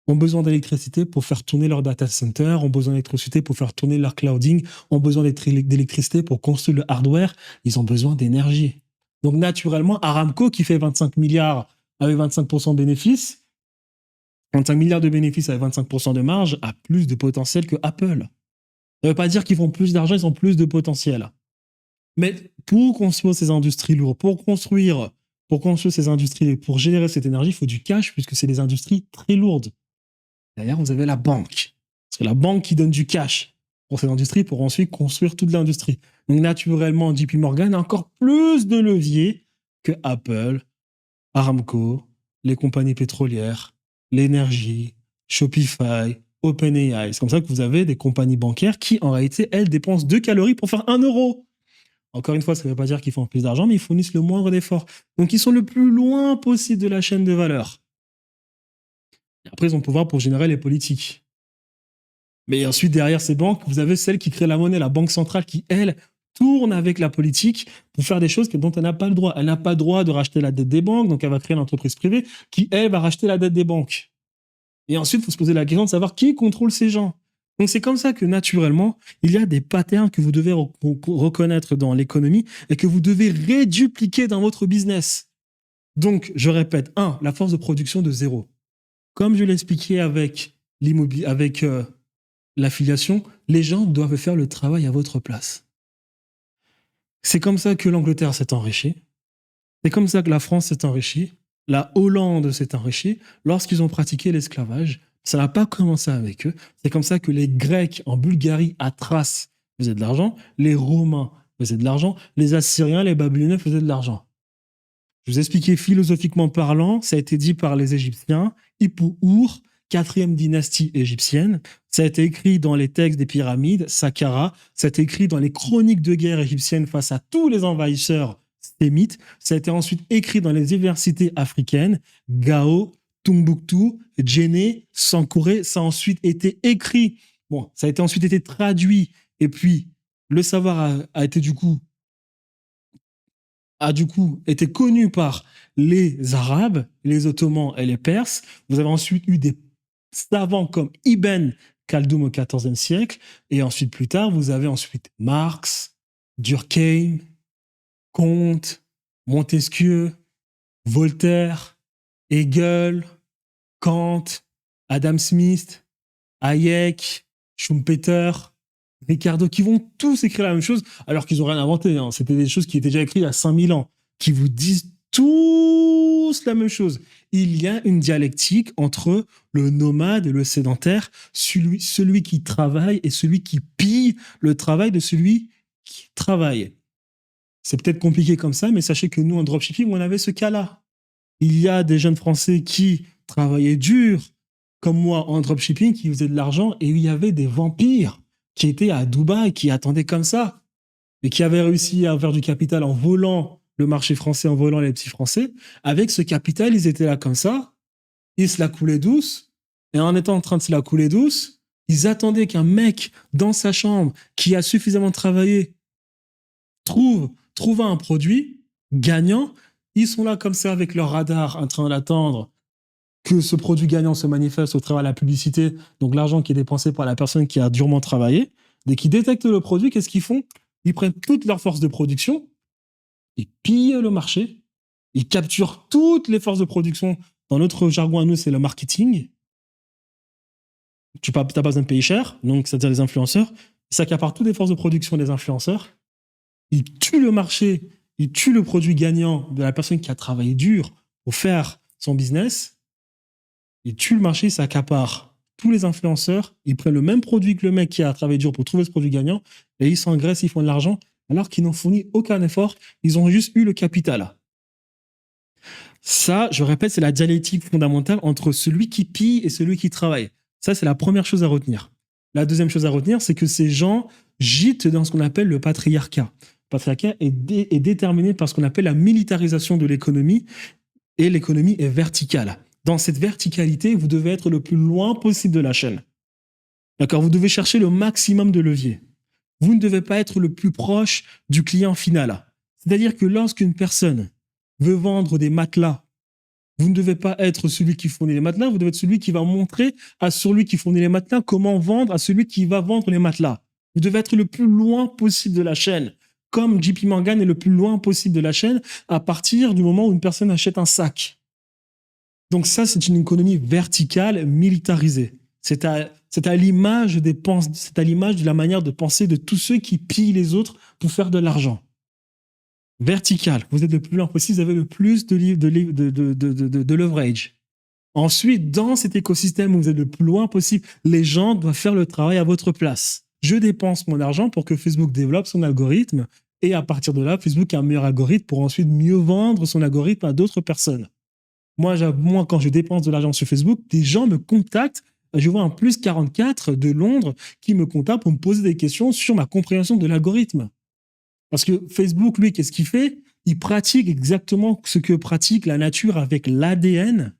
ont besoin d'électricité pour faire tourner leur data center, ont besoin d'électricité pour faire tourner leur clouding, ont besoin d'électricité pour construire le hardware, ils ont besoin d'énergie. Donc naturellement, Aramco, qui fait 25 milliards avec 25% de bénéfices, 25 milliards de bénéfices avec 25% de marge, a plus de potentiel que Apple. Ça ne veut pas dire qu'ils font plus d'argent, ils ont plus de potentiel. Mais pour construire ces industries lourdes, pour construire ces industries, pour générer cette énergie, il faut du cash, puisque c'est des industries très lourdes. Derrière, vous avez la banque. C'est la banque qui donne du cash pour cette industrie pour ensuite construire toute l'industrie. Donc, naturellement, JP Morgan a encore plus de leviers que Apple, Aramco, les compagnies pétrolières, l'énergie, Shopify, OpenAI. C'est comme ça que vous avez des compagnies bancaires qui, en réalité, elles dépensent 2 calories pour faire 1 euro. Encore une fois, ça ne veut pas dire qu'ils font plus d'argent, mais ils fournissent le moindre d'efforts. Donc, ils sont le plus loin possible de la chaîne de valeur. Et après, ils ont le pouvoir pour générer les politiques. Mais ensuite, derrière ces banques, vous avez celle qui crée la monnaie, la banque centrale, qui, elle, tourne avec la politique pour faire des choses dont elle n'a pas le droit. Elle n'a pas le droit de racheter la dette des banques, donc elle va créer une entreprise privée qui, elle, va racheter la dette des banques. Et ensuite, il faut se poser la question de savoir qui contrôle ces gens. Donc c'est comme ça que, naturellement, il y a des patterns que vous devez reconnaître dans l'économie et que vous devez rédupliquer dans votre business. Donc, je répète, 1, la force de production de 0. Comme je l'ai expliqué avec l'immobilier, avec l'affiliation, les gens doivent faire le travail à votre place. C'est comme ça que l'Angleterre s'est enrichie. C'est comme ça que la France s'est enrichie. La Hollande s'est enrichie lorsqu'ils ont pratiqué l'esclavage. Ça n'a pas commencé avec eux. C'est comme ça que les Grecs en Bulgarie, à Thrace, faisaient de l'argent. Les Romains faisaient de l'argent. Les Assyriens, les Babyloniens faisaient de l'argent. Je vous ai expliqué philosophiquement parlant, ça a été dit par les Égyptiens, Hippou-Our, 4e dynastie égyptienne. Ça a été écrit dans les textes des pyramides, Saqqara. Ça a été écrit dans les chroniques de guerre égyptiennes face à tous les envahisseurs sémites. Ça a été ensuite écrit dans les universités africaines, Gao, Tombouctou, Djenné, Sankouré. Ça a ensuite été écrit, bon, ça a été ensuite été traduit, et puis le savoir a été du coup été connu par les Arabes, les Ottomans et les Perses. Vous avez ensuite eu des savants comme Ibn Khaldoun au XIVe siècle, et ensuite plus tard, vous avez ensuite Marx, Durkheim, Comte, Montesquieu, Voltaire, Hegel, Kant, Adam Smith, Hayek, Schumpeter, Ricardo, qui vont tous écrire la même chose, alors qu'ils n'ont rien inventé. Hein. C'était des choses qui étaient déjà écrites il y a 5000 ans, qui vous disent tous la même chose. Il y a une dialectique entre le nomade et le sédentaire, celui qui travaille et celui qui pille le travail de celui qui travaille. C'est peut-être compliqué comme ça, mais sachez que nous, en dropshipping, on avait ce cas-là. Il y a des jeunes Français qui travaillaient dur, comme moi, en dropshipping, qui faisaient de l'argent, et il y avait des vampires qui étaient à Dubaï, qui attendaient comme ça, et qui avaient réussi à faire du capital en volant le marché français, en volant les petits Français. Avec ce capital, ils étaient là comme ça, ils se la coulaient douce, et en étant en train de se la couler douce, ils attendaient qu'un mec dans sa chambre, qui a suffisamment travaillé, trouve un produit gagnant. Ils sont là comme ça avec leur radar en train d'attendre que ce produit gagnant se manifeste au travers de la publicité, donc l'argent qui est dépensé par la personne qui a durement travaillé. Dès qu'ils détectent le produit, qu'est-ce qu'ils font? Ils prennent toute leur force de production, ils pillent le marché, ils capturent toutes les forces de production. Dans notre jargon à nous, c'est le marketing. Tu n'as pas besoin de payer cher, donc c'est-à-dire les influenceurs. Ils s'accaparent toutes les forces de production des influenceurs. Ils tuent le marché, ils tuent le produit gagnant de la personne qui a travaillé dur pour faire son business. Ils tuent le marché, ils s'accaparent tous les influenceurs, ils prennent le même produit que le mec qui a travaillé dur pour trouver ce produit gagnant, et ils s'engraissent, ils font de l'argent, alors qu'ils n'ont fourni aucun effort, ils ont juste eu le capital. Ça, je répète, c'est la dialectique fondamentale entre celui qui pille et celui qui travaille. Ça, c'est la première chose à retenir. La deuxième chose à retenir, c'est que ces gens gîtent dans ce qu'on appelle le patriarcat. Le patriarcat est déterminé par ce qu'on appelle la militarisation de l'économie, et l'économie est verticale. Dans cette verticalité, vous devez être le plus loin possible de la chaîne. D'accord? Vous devez chercher le maximum de leviers. Vous ne devez pas être le plus proche du client final. C'est-à-dire que lorsqu'une personne veut vendre des matelas Vous ne devez pas être celui qui fournit les matelas, vous devez être celui qui va montrer à celui qui fournit les matelas comment vendre à celui qui va vendre les matelas. Vous devez être le plus loin possible de la chaîne. Comme JP Morgan est le plus loin possible de la chaîne à partir du moment où une personne achète un sac. Donc ça, c'est une économie verticale militarisée. C'est à l'image c'est à l'image de la manière de penser de tous ceux qui pillent les autres pour faire de l'argent. Vertical, vous êtes le plus loin possible, vous avez le plus de leverage. Ensuite, dans cet écosystème où vous êtes le plus loin possible, les gens doivent faire le travail à votre place. Je dépense mon argent pour que Facebook développe son algorithme et à partir de là, Facebook a un meilleur algorithme pour ensuite mieux vendre son algorithme à d'autres personnes. Moi, quand je dépense de l'argent sur Facebook, des gens me contactent. Je vois un plus 44 de Londres qui me contacte pour me poser des questions sur ma compréhension de l'algorithme. Parce que Facebook, lui, qu'est-ce qu'il fait? Il pratique exactement ce que pratique la nature avec l'ADN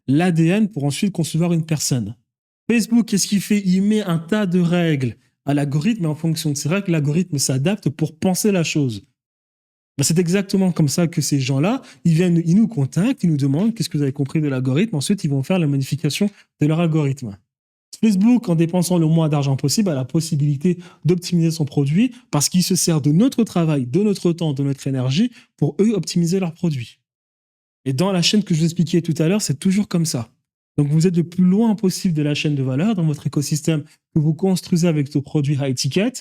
pour ensuite concevoir une personne. Facebook, qu'est-ce qu'il fait? Il met un tas de règles à l'algorithme et en fonction de ces règles, l'algorithme s'adapte pour penser la chose. Ben, c'est exactement comme ça que ces gens-là, ils nous contactent, ils nous demandent qu'est-ce que vous avez compris de l'algorithme. Ensuite, ils vont faire la modification de leur algorithme. Facebook, en dépensant le moins d'argent possible, a la possibilité d'optimiser son produit parce qu'il se sert de notre travail, de notre temps, de notre énergie pour eux optimiser leurs produits. Et dans la chaîne que je vous expliquais tout à l'heure, c'est toujours comme ça. Donc vous êtes le plus loin possible de la chaîne de valeur dans votre écosystème que vous construisez avec vos produits high ticket.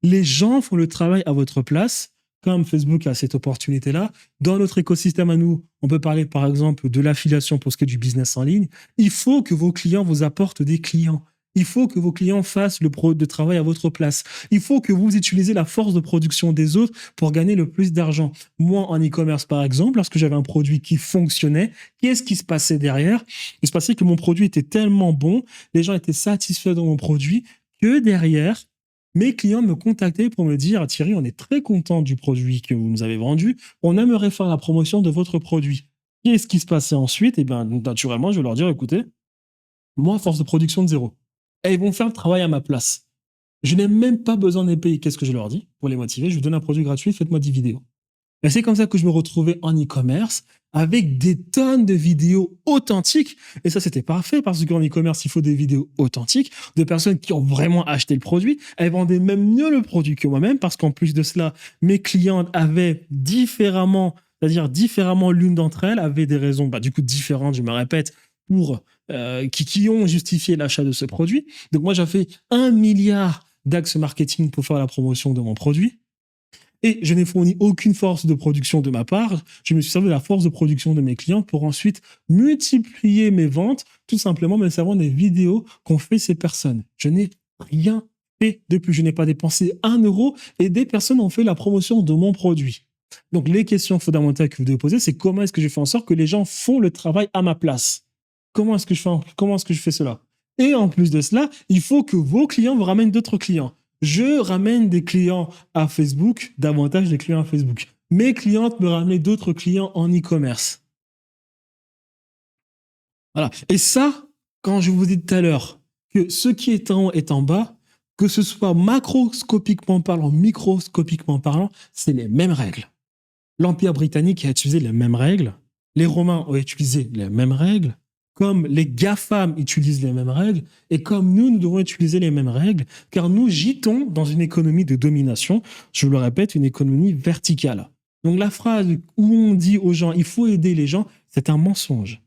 Les gens font le travail à votre place, comme Facebook a cette opportunité-là. Dans notre écosystème à nous, on peut parler par exemple de l'affiliation pour ce qui est du business en ligne. Il faut que vos clients vous apportent des clients. Il faut que vos clients fassent le travail à votre place. Il faut que vous utilisez la force de production des autres pour gagner le plus d'argent. Moi, en e-commerce, par exemple, lorsque j'avais un produit qui fonctionnait, qu'est-ce qui se passait derrière? Il se passait que mon produit était tellement bon, les gens étaient satisfaits de mon produit, que derrière, mes clients me contactaient pour me dire « Thierry, on est très content du produit que vous nous avez vendu. On aimerait faire la promotion de votre produit. » Qu'est-ce qui se passait ensuite? Eh bien, naturellement, je vais leur dire « Écoutez, moi, force de production de zéro. » Et ils vont faire le travail à ma place. Je n'ai même pas besoin de les payer. Qu'est-ce que je leur dis? Pour les motiver, je vous donne un produit gratuit, faites-moi 10 vidéos. Et c'est comme ça que je me retrouvais en e-commerce avec des tonnes de vidéos authentiques. Et ça, c'était parfait parce qu'en e-commerce, il faut des vidéos authentiques de personnes qui ont vraiment acheté le produit. Elles vendaient même mieux le produit que moi-même parce qu'en plus de cela, mes clientes avaient différemment l'une d'entre elles avait des raisons, du coup, différentes, je me répète, pour qui ont justifié l'achat de ce produit. Donc moi, j'ai fait 1 milliard d'axes marketing pour faire la promotion de mon produit. Et je n'ai fourni aucune force de production de ma part. Je me suis servi de la force de production de mes clients pour ensuite multiplier mes ventes, tout simplement me servant des vidéos qu'ont fait ces personnes. Je n'ai rien fait de plus. Je n'ai pas dépensé 1 euro et des personnes ont fait la promotion de mon produit. Donc les questions fondamentales que vous devez poser, c'est comment est-ce que je fais en sorte que les gens font le travail à ma place? Comment est-ce que je fais cela? Et en plus de cela, il faut que vos clients vous ramènent d'autres clients. Je ramène des clients à Facebook, davantage des clients à Facebook. Mes clientes me ramènent d'autres clients en e-commerce. Voilà. Et ça, quand je vous dis tout à l'heure que ce qui est en haut est en bas, que ce soit macroscopiquement parlant, microscopiquement parlant, c'est les mêmes règles. L'Empire britannique a utilisé les mêmes règles. Les Romains ont utilisé les mêmes règles. Comme les GAFAM utilisent les mêmes règles, et comme nous devons utiliser les mêmes règles, car nous gîtons dans une économie de domination, je vous le répète, une économie verticale. Donc la phrase où on dit aux gens « il faut aider les gens », c'est un mensonge.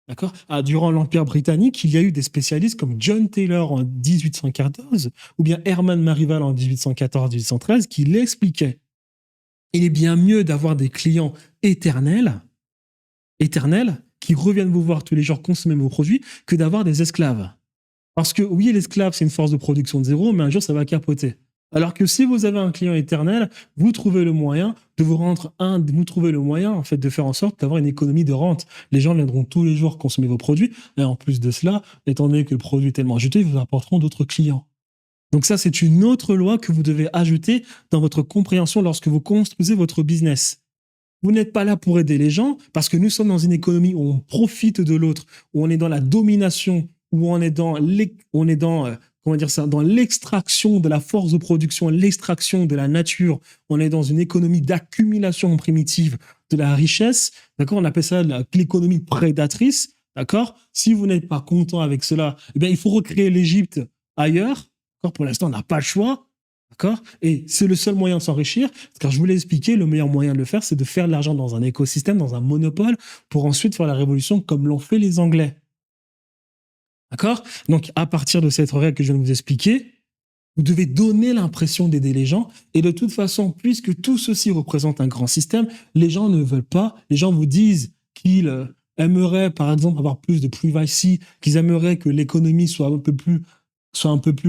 D'accord? Durant l'Empire britannique, il y a eu des spécialistes comme John Taylor en 1814, ou bien Herman Marival en 1814-1813, qui l'expliquaient. Il est bien mieux d'avoir des clients éternels, qui reviennent vous voir tous les jours consommer vos produits, que d'avoir des esclaves. Parce que oui, l'esclave, c'est une force de production de zéro, mais un jour, ça va capoter. Alors que si vous avez un client éternel, vous trouvez le moyen en fait, de faire en sorte d'avoir une économie de rente. Les gens viendront tous les jours consommer vos produits, et en plus de cela, étant donné que le produit est tellement ajouté, ils vous apporteront d'autres clients. Donc ça, c'est une autre loi que vous devez ajouter dans votre compréhension lorsque vous construisez votre business. Vous n'êtes pas là pour aider les gens parce que nous sommes dans une économie où on profite de l'autre, où on est dans la domination, où on est dans l'extraction de la force de production, l'extraction de la nature. On est dans une économie d'accumulation primitive de la richesse, d'accord? On appelle ça l'économie prédatrice, d'accord? Si vous n'êtes pas content avec cela, eh bien, il faut recréer l'Égypte ailleurs, d'accord? Pour l'instant, on n'a pas le choix, d'accord? Et c'est le seul moyen de s'enrichir, car je vous l'ai expliqué, le meilleur moyen de le faire, c'est de faire de l'argent dans un écosystème, dans un monopole, pour ensuite faire la révolution comme l'ont fait les Anglais. D'accord? Donc, à partir de cette règle que je viens de vous expliquer, vous devez donner l'impression d'aider les gens. Et de toute façon, puisque tout ceci représente un grand système, les gens ne veulent pas. Les gens vous disent qu'ils aimeraient, par exemple, avoir plus de privacy, qu'ils aimeraient que l'économie soit un peu plus,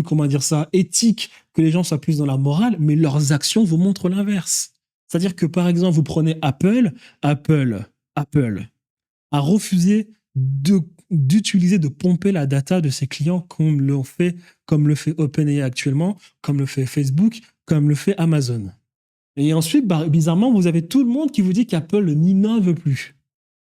comment dire ça, éthique, que les gens soient plus dans la morale, mais leurs actions vous montrent l'inverse. C'est-à-dire que, par exemple, vous prenez Apple a refusé d'utiliser, de pomper la data de ses clients comme le fait OpenAI actuellement, comme le fait Facebook, comme le fait Amazon. Et ensuite, bizarrement, vous avez tout le monde qui vous dit qu'Apple n'innove plus.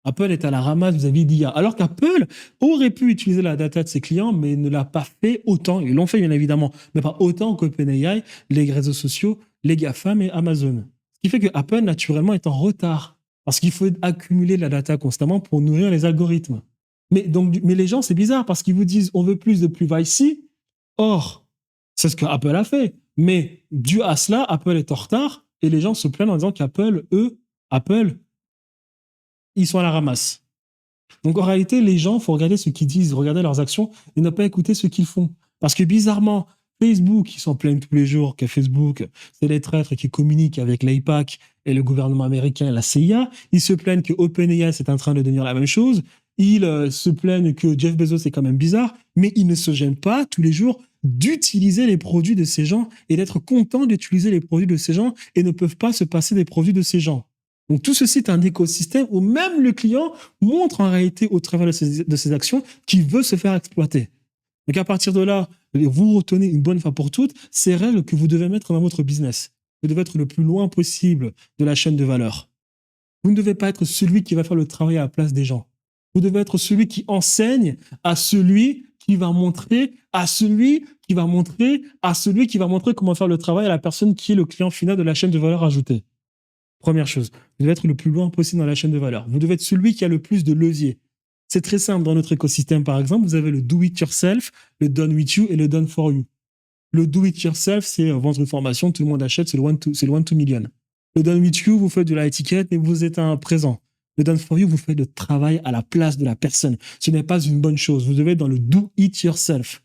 Apple est à la ramasse vis-à-vis d'IA. Alors qu'Apple aurait pu utiliser la data de ses clients, mais ne l'a pas fait autant. Ils l'ont fait, bien évidemment, mais pas autant qu'OpenAI, les réseaux sociaux, les GAFAM et Amazon. Ce qui fait que Apple, naturellement, est en retard. Parce qu'il faut accumuler de la data constamment pour nourrir les algorithmes. Mais les gens, c'est bizarre parce qu'ils vous disent on veut plus de privacy. Or, c'est ce que Apple a fait. Mais dû à cela, Apple est en retard et les gens se plaignent en disant qu'Apple, ils sont à la ramasse. Donc en réalité, les gens, il faut regarder ce qu'ils disent, regarder leurs actions et ne pas écouter ce qu'ils font. Parce que bizarrement, Facebook, ils s'en plaignent tous les jours que Facebook, c'est les traîtres qui communiquent avec l'AIPAC et le gouvernement américain et la CIA. Ils se plaignent que OpenAI c'est en train de devenir la même chose. Ils se plaignent que Jeff Bezos c'est quand même bizarre, mais ils ne se gênent pas tous les jours d'utiliser les produits de ces gens et d'être contents d'utiliser les produits de ces gens et ne peuvent pas se passer des produits de ces gens. Donc tout ceci est un écosystème où même le client montre en réalité au travers de ses actions qu'il veut se faire exploiter. Donc à partir de là, vous retenez une bonne fois pour toutes ces règles que vous devez mettre dans votre business. Vous devez être le plus loin possible de la chaîne de valeur. Vous ne devez pas être celui qui va faire le travail à la place des gens. Vous devez être celui qui enseigne à celui qui va montrer, à celui qui va montrer, à celui qui va montrer comment faire le travail à la personne qui est le client final de la chaîne de valeur ajoutée. Première chose, vous devez être le plus loin possible dans la chaîne de valeur. Vous devez être celui qui a le plus de leviers. C'est très simple dans notre écosystème, par exemple, vous avez le do-it-yourself, le done with you et le done for you. Le do-it-yourself, c'est vendre une formation, tout le monde achète, c'est le one to million. Le done with you, vous faites de la étiquette, mais vous êtes un présent. Le done for you, vous faites le travail à la place de la personne. Ce n'est pas une bonne chose. Vous devez être dans le do-it-yourself.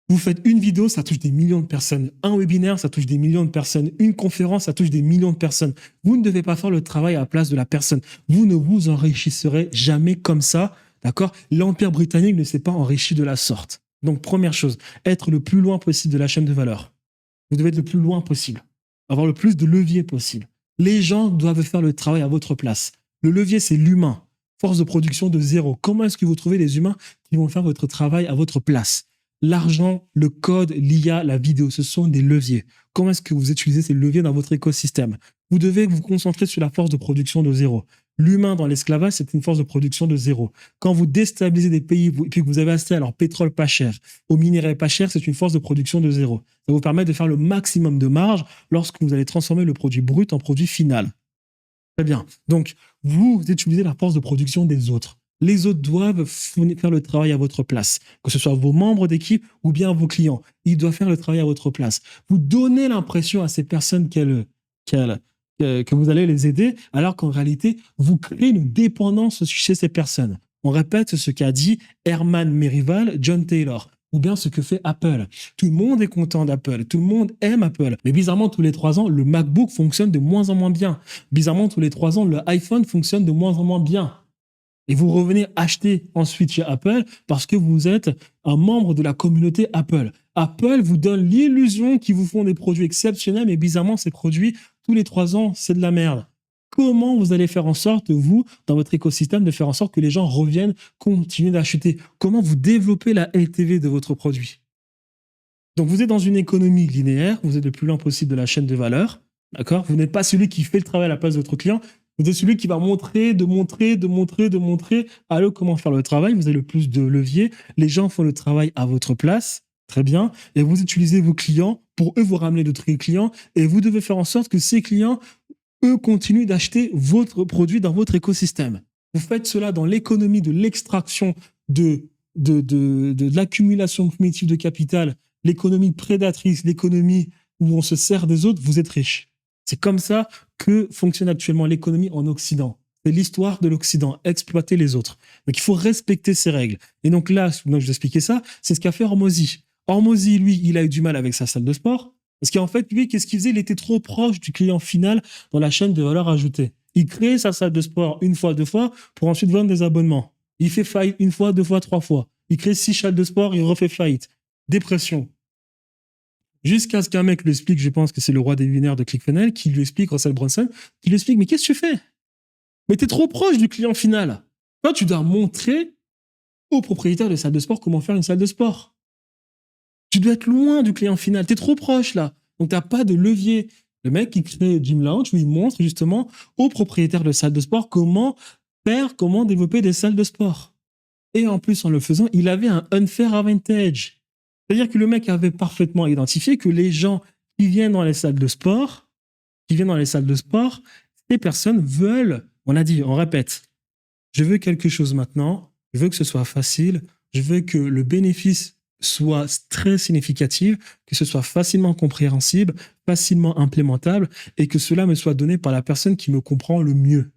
Vous faites une vidéo, ça touche des millions de personnes. Un webinaire, ça touche des millions de personnes. Une conférence, ça touche des millions de personnes. Vous ne devez pas faire le travail à la place de la personne. Vous ne vous enrichirez jamais comme ça, d'accord? L'Empire britannique ne s'est pas enrichi de la sorte. Donc, première chose, être le plus loin possible de la chaîne de valeur. Vous devez être le plus loin possible. Avoir le plus de leviers possible. Les gens doivent faire le travail à votre place. Le levier, c'est l'humain. Force de production de zéro. Comment est-ce que vous trouvez les humains qui vont faire votre travail à votre place? L'argent, le code, l'IA, la vidéo, ce sont des leviers. Comment est-ce que vous utilisez ces leviers dans votre écosystème? Vous devez vous concentrer sur la force de production de zéro. L'humain dans l'esclavage, c'est une force de production de zéro. Quand vous déstabilisez des pays et puis que vous avez accès à leur pétrole pas cher, aux minéraux pas chers, c'est une force de production de zéro. Ça vous permet de faire le maximum de marge lorsque vous allez transformer le produit brut en produit final. Très bien. Donc, vous utilisez la force de production des autres. Les autres doivent faire le travail à votre place, que ce soit vos membres d'équipe ou bien vos clients. Ils doivent faire le travail à votre place. Vous donnez l'impression à ces personnes que vous allez les aider, alors qu'en réalité, vous créez une dépendance chez ces personnes. On répète ce qu'a dit Herman Merrival, John Taylor, ou bien ce que fait Apple. Tout le monde est content d'Apple, tout le monde aime Apple. Mais bizarrement, tous les 3 ans, le MacBook fonctionne de moins en moins bien. Bizarrement, tous les 3 ans, le iPhone fonctionne de moins en moins bien. Et vous revenez acheter ensuite chez Apple parce que vous êtes un membre de la communauté Apple. Apple vous donne l'illusion qu'ils vous font des produits exceptionnels, mais bizarrement, ces produits, tous les 3 ans, c'est de la merde. Comment vous allez faire en sorte, vous, dans votre écosystème, de faire en sorte que les gens reviennent, continuent d'acheter? Comment vous développez la LTV de votre produit? Donc, vous êtes dans une économie linéaire, vous êtes le plus loin possible de la chaîne de valeur, d'accord? Vous n'êtes pas celui qui fait le travail à la place de votre client. Vous êtes celui qui va montrer à eux comment faire le travail. Vous avez le plus de leviers. Les gens font le travail à votre place. Très bien. Et vous utilisez vos clients pour eux vous ramener d'autres clients. Et vous devez faire en sorte que ces clients, eux continuent d'acheter votre produit dans votre écosystème. Vous faites cela dans l'économie de l'extraction de l'accumulation primitive de capital, l'économie prédatrice, l'économie où on se sert des autres, vous êtes riche. C'est comme ça que fonctionne actuellement l'économie en Occident. C'est l'histoire de l'Occident, exploiter les autres. Donc il faut respecter ces règles. Et donc là, donc je vous expliquais ça, c'est ce qu'a fait Hormozy. Hormozy, lui, il a eu du mal avec sa salle de sport, parce qu'en fait, lui, qu'est-ce qu'il faisait? Il était trop proche du client final dans la chaîne de valeur ajoutée. Il crée sa salle de sport une fois, deux fois, pour ensuite vendre des abonnements. Il fait faillite une fois, deux fois, trois fois. Il crée 6 salles de sport, il refait faillite. Dépression. Jusqu'à ce qu'un mec lui explique, je pense que c'est le roi des binaires de ClickFunnels, qui lui explique, Russell Brunson, qui lui explique, mais qu'est-ce que tu fais? Mais t'es trop proche du client final. Toi, tu dois montrer au propriétaire de salle de sport comment faire une salle de sport. Tu dois être loin du client final. T'es trop proche, là. Donc, t'as pas de levier. Le mec qui crée Gym Lounge, où il montre justement au propriétaire de salle de sport comment faire, comment développer des salles de sport. Et en plus, en le faisant, il avait un unfair advantage. C'est-à-dire que le mec avait parfaitement identifié que les gens qui viennent dans les salles de sport, ces personnes veulent, on répète, je veux quelque chose maintenant, je veux que ce soit facile, je veux que le bénéfice soit très significatif, que ce soit facilement compréhensible, facilement implémentable, et que cela me soit donné par la personne qui me comprend le mieux.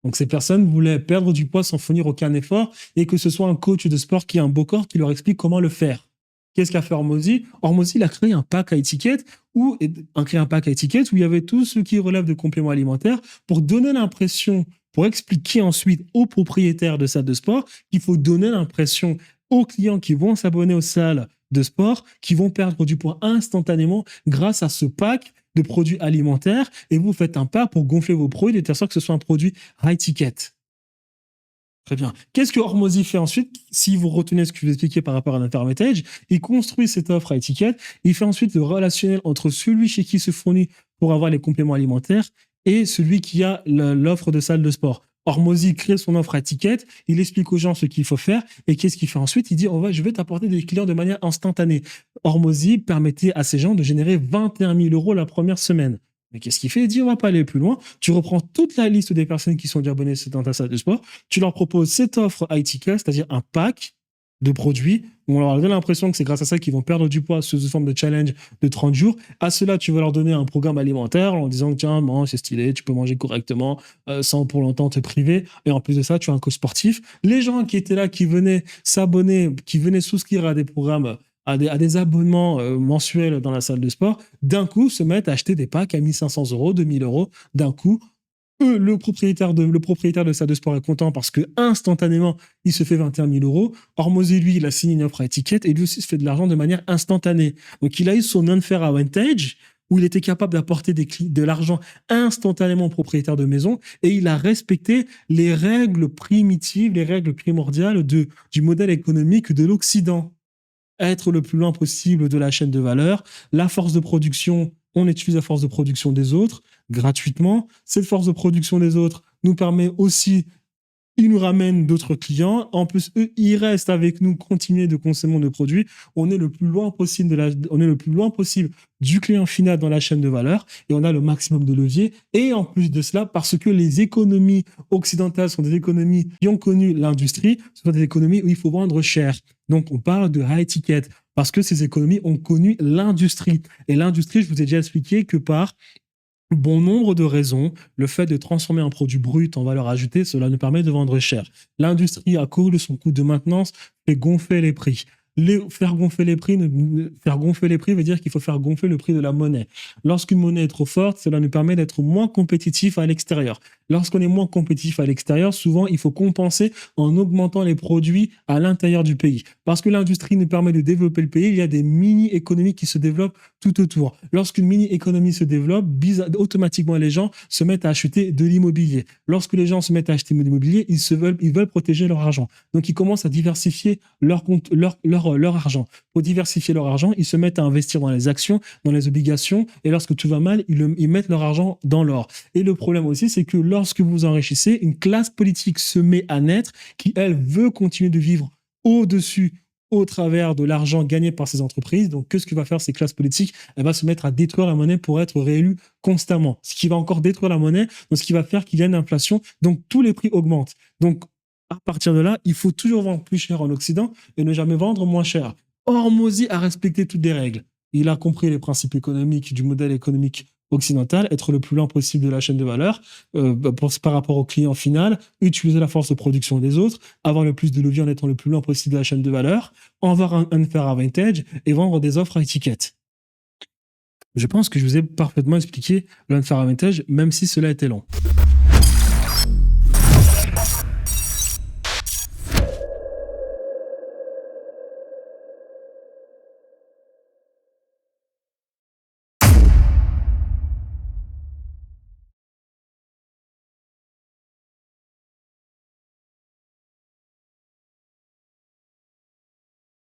Donc ces personnes voulaient perdre du poids sans fournir aucun effort, et que ce soit un coach de sport qui a un beau corps qui leur explique comment le faire. Qu'est-ce qu'a fait Hormozy? Hormozy, il a créé un pack à étiquette où il y avait tout ce qui relève de compléments alimentaires pour donner l'impression, pour expliquer ensuite aux propriétaires de salles de sport qu'il faut donner l'impression aux clients qui vont s'abonner aux salles de sport, qui vont perdre du poids instantanément grâce à ce pack de produits alimentaires, et vous faites un pas pour gonfler vos produits de telle sorte que ce soit un produit high ticket. Très bien. Qu'est-ce que Hormozy fait ensuite? Si vous retenez ce que je vous expliquais par rapport à l'Intermetage, il construit cette offre à étiquette, il fait ensuite le relationnel entre celui chez qui se fournit pour avoir les compléments alimentaires et celui qui a l'offre de salle de sport. Hormozy crée son offre à étiquette, il explique aux gens ce qu'il faut faire, et qu'est-ce qu'il fait ensuite? Il dit, je vais t'apporter des clients de manière instantanée. Hormozy permettait à ces gens de générer 21 000 € la première semaine. Mais qu'est-ce qu'il fait? Il dit, on va pas aller plus loin. Tu reprends toute la liste des personnes qui sont déjà abonnées dans ta salle de sport. Tu leur proposes cette offre à ticket, c'est-à-dire un pack de produits où on leur donne l'impression que c'est grâce à ça qu'ils vont perdre du poids sous forme de challenge de 30 jours. À cela, tu vas leur donner un programme alimentaire en disant, tiens, mange, c'est stylé, tu peux manger correctement sans pour longtemps te priver. Et en plus de ça, tu as un coach sportif. Les gens qui étaient là, qui venaient s'abonner, qui venaient souscrire à des programmes, à des abonnements mensuels dans la salle de sport, d'un coup se mettent à acheter des packs à 1 500 €, 2 000 € d'un coup. Le propriétaire de salle de sport est content parce que instantanément, il se fait 21 000 €. Hormozy, lui, il a signé une offre à étiquette et lui aussi se fait de l'argent de manière instantanée. Donc, il a eu son unfair advantage où il était capable d'apporter de l'argent instantanément au propriétaire de maison, et il a respecté les règles primitives, les règles primordiales du modèle économique de l'Occident. Être le plus loin possible de la chaîne de valeur, la force de production, on utilise la force de production des autres gratuitement. Cette force de production des autres nous permet aussi, ils nous ramènent d'autres clients. En plus, eux, ils restent avec nous, continuer de consommer nos produits. On est le plus loin possible du client final dans la chaîne de valeur, et on a le maximum de levier. Et en plus de cela, parce que les économies occidentales sont des économies qui ont connu l'industrie, ce sont des économies où il faut vendre cher. Donc, on parle de high ticket parce que ces économies ont connu l'industrie. Et l'industrie, je vous ai déjà expliqué que par bon nombre de raisons, le fait de transformer un produit brut en valeur ajoutée, cela nous permet de vendre cher. L'industrie, à cause de son coût de maintenance, fait gonfler les prix. Faire gonfler les prix veut dire qu'il faut faire gonfler le prix de la monnaie. Lorsqu'une monnaie est trop forte, cela nous permet d'être moins compétitif à l'extérieur. Lorsqu'on est moins compétitif à l'extérieur, souvent, il faut compenser en augmentant les produits à l'intérieur du pays. Parce que l'industrie nous permet de développer le pays, il y a des mini-économies qui se développent tout autour. Lorsqu'une mini-économie se développe, automatiquement, les gens se mettent à acheter de l'immobilier. Lorsque les gens se mettent à acheter de l'immobilier, ils veulent protéger leur argent. Donc, ils commencent à diversifier leur argent. Pour diversifier leur argent, ils se mettent à investir dans les actions, dans les obligations, et lorsque tout va mal, ils mettent leur argent dans l'or. Et le problème aussi, c'est que lorsque vous vous enrichissez, une classe politique se met à naître qui, elle, veut continuer de vivre au-dessus au travers de l'argent gagné par ces entreprises. Donc, que ce que va faire ces classes politiques? Elle va se mettre à détruire la monnaie pour être réélue constamment. Ce qui va encore détruire la monnaie, donc ce qui va faire qu'il y a une inflation. Donc, tous les prix augmentent. Donc, à partir de là, il faut toujours vendre plus cher en Occident et ne jamais vendre moins cher. Hormozy a respecté toutes les règles. Il a compris les principes économiques du modèle économique occidental, être le plus loin possible de la chaîne de valeur par rapport au client final, utiliser la force de production des autres, avoir le plus de levier en étant le plus loin possible de la chaîne de valeur, avoir un unfair advantage et vendre des offres à étiquette. Je pense que je vous ai parfaitement expliqué l'unfair advantage, même si cela était long.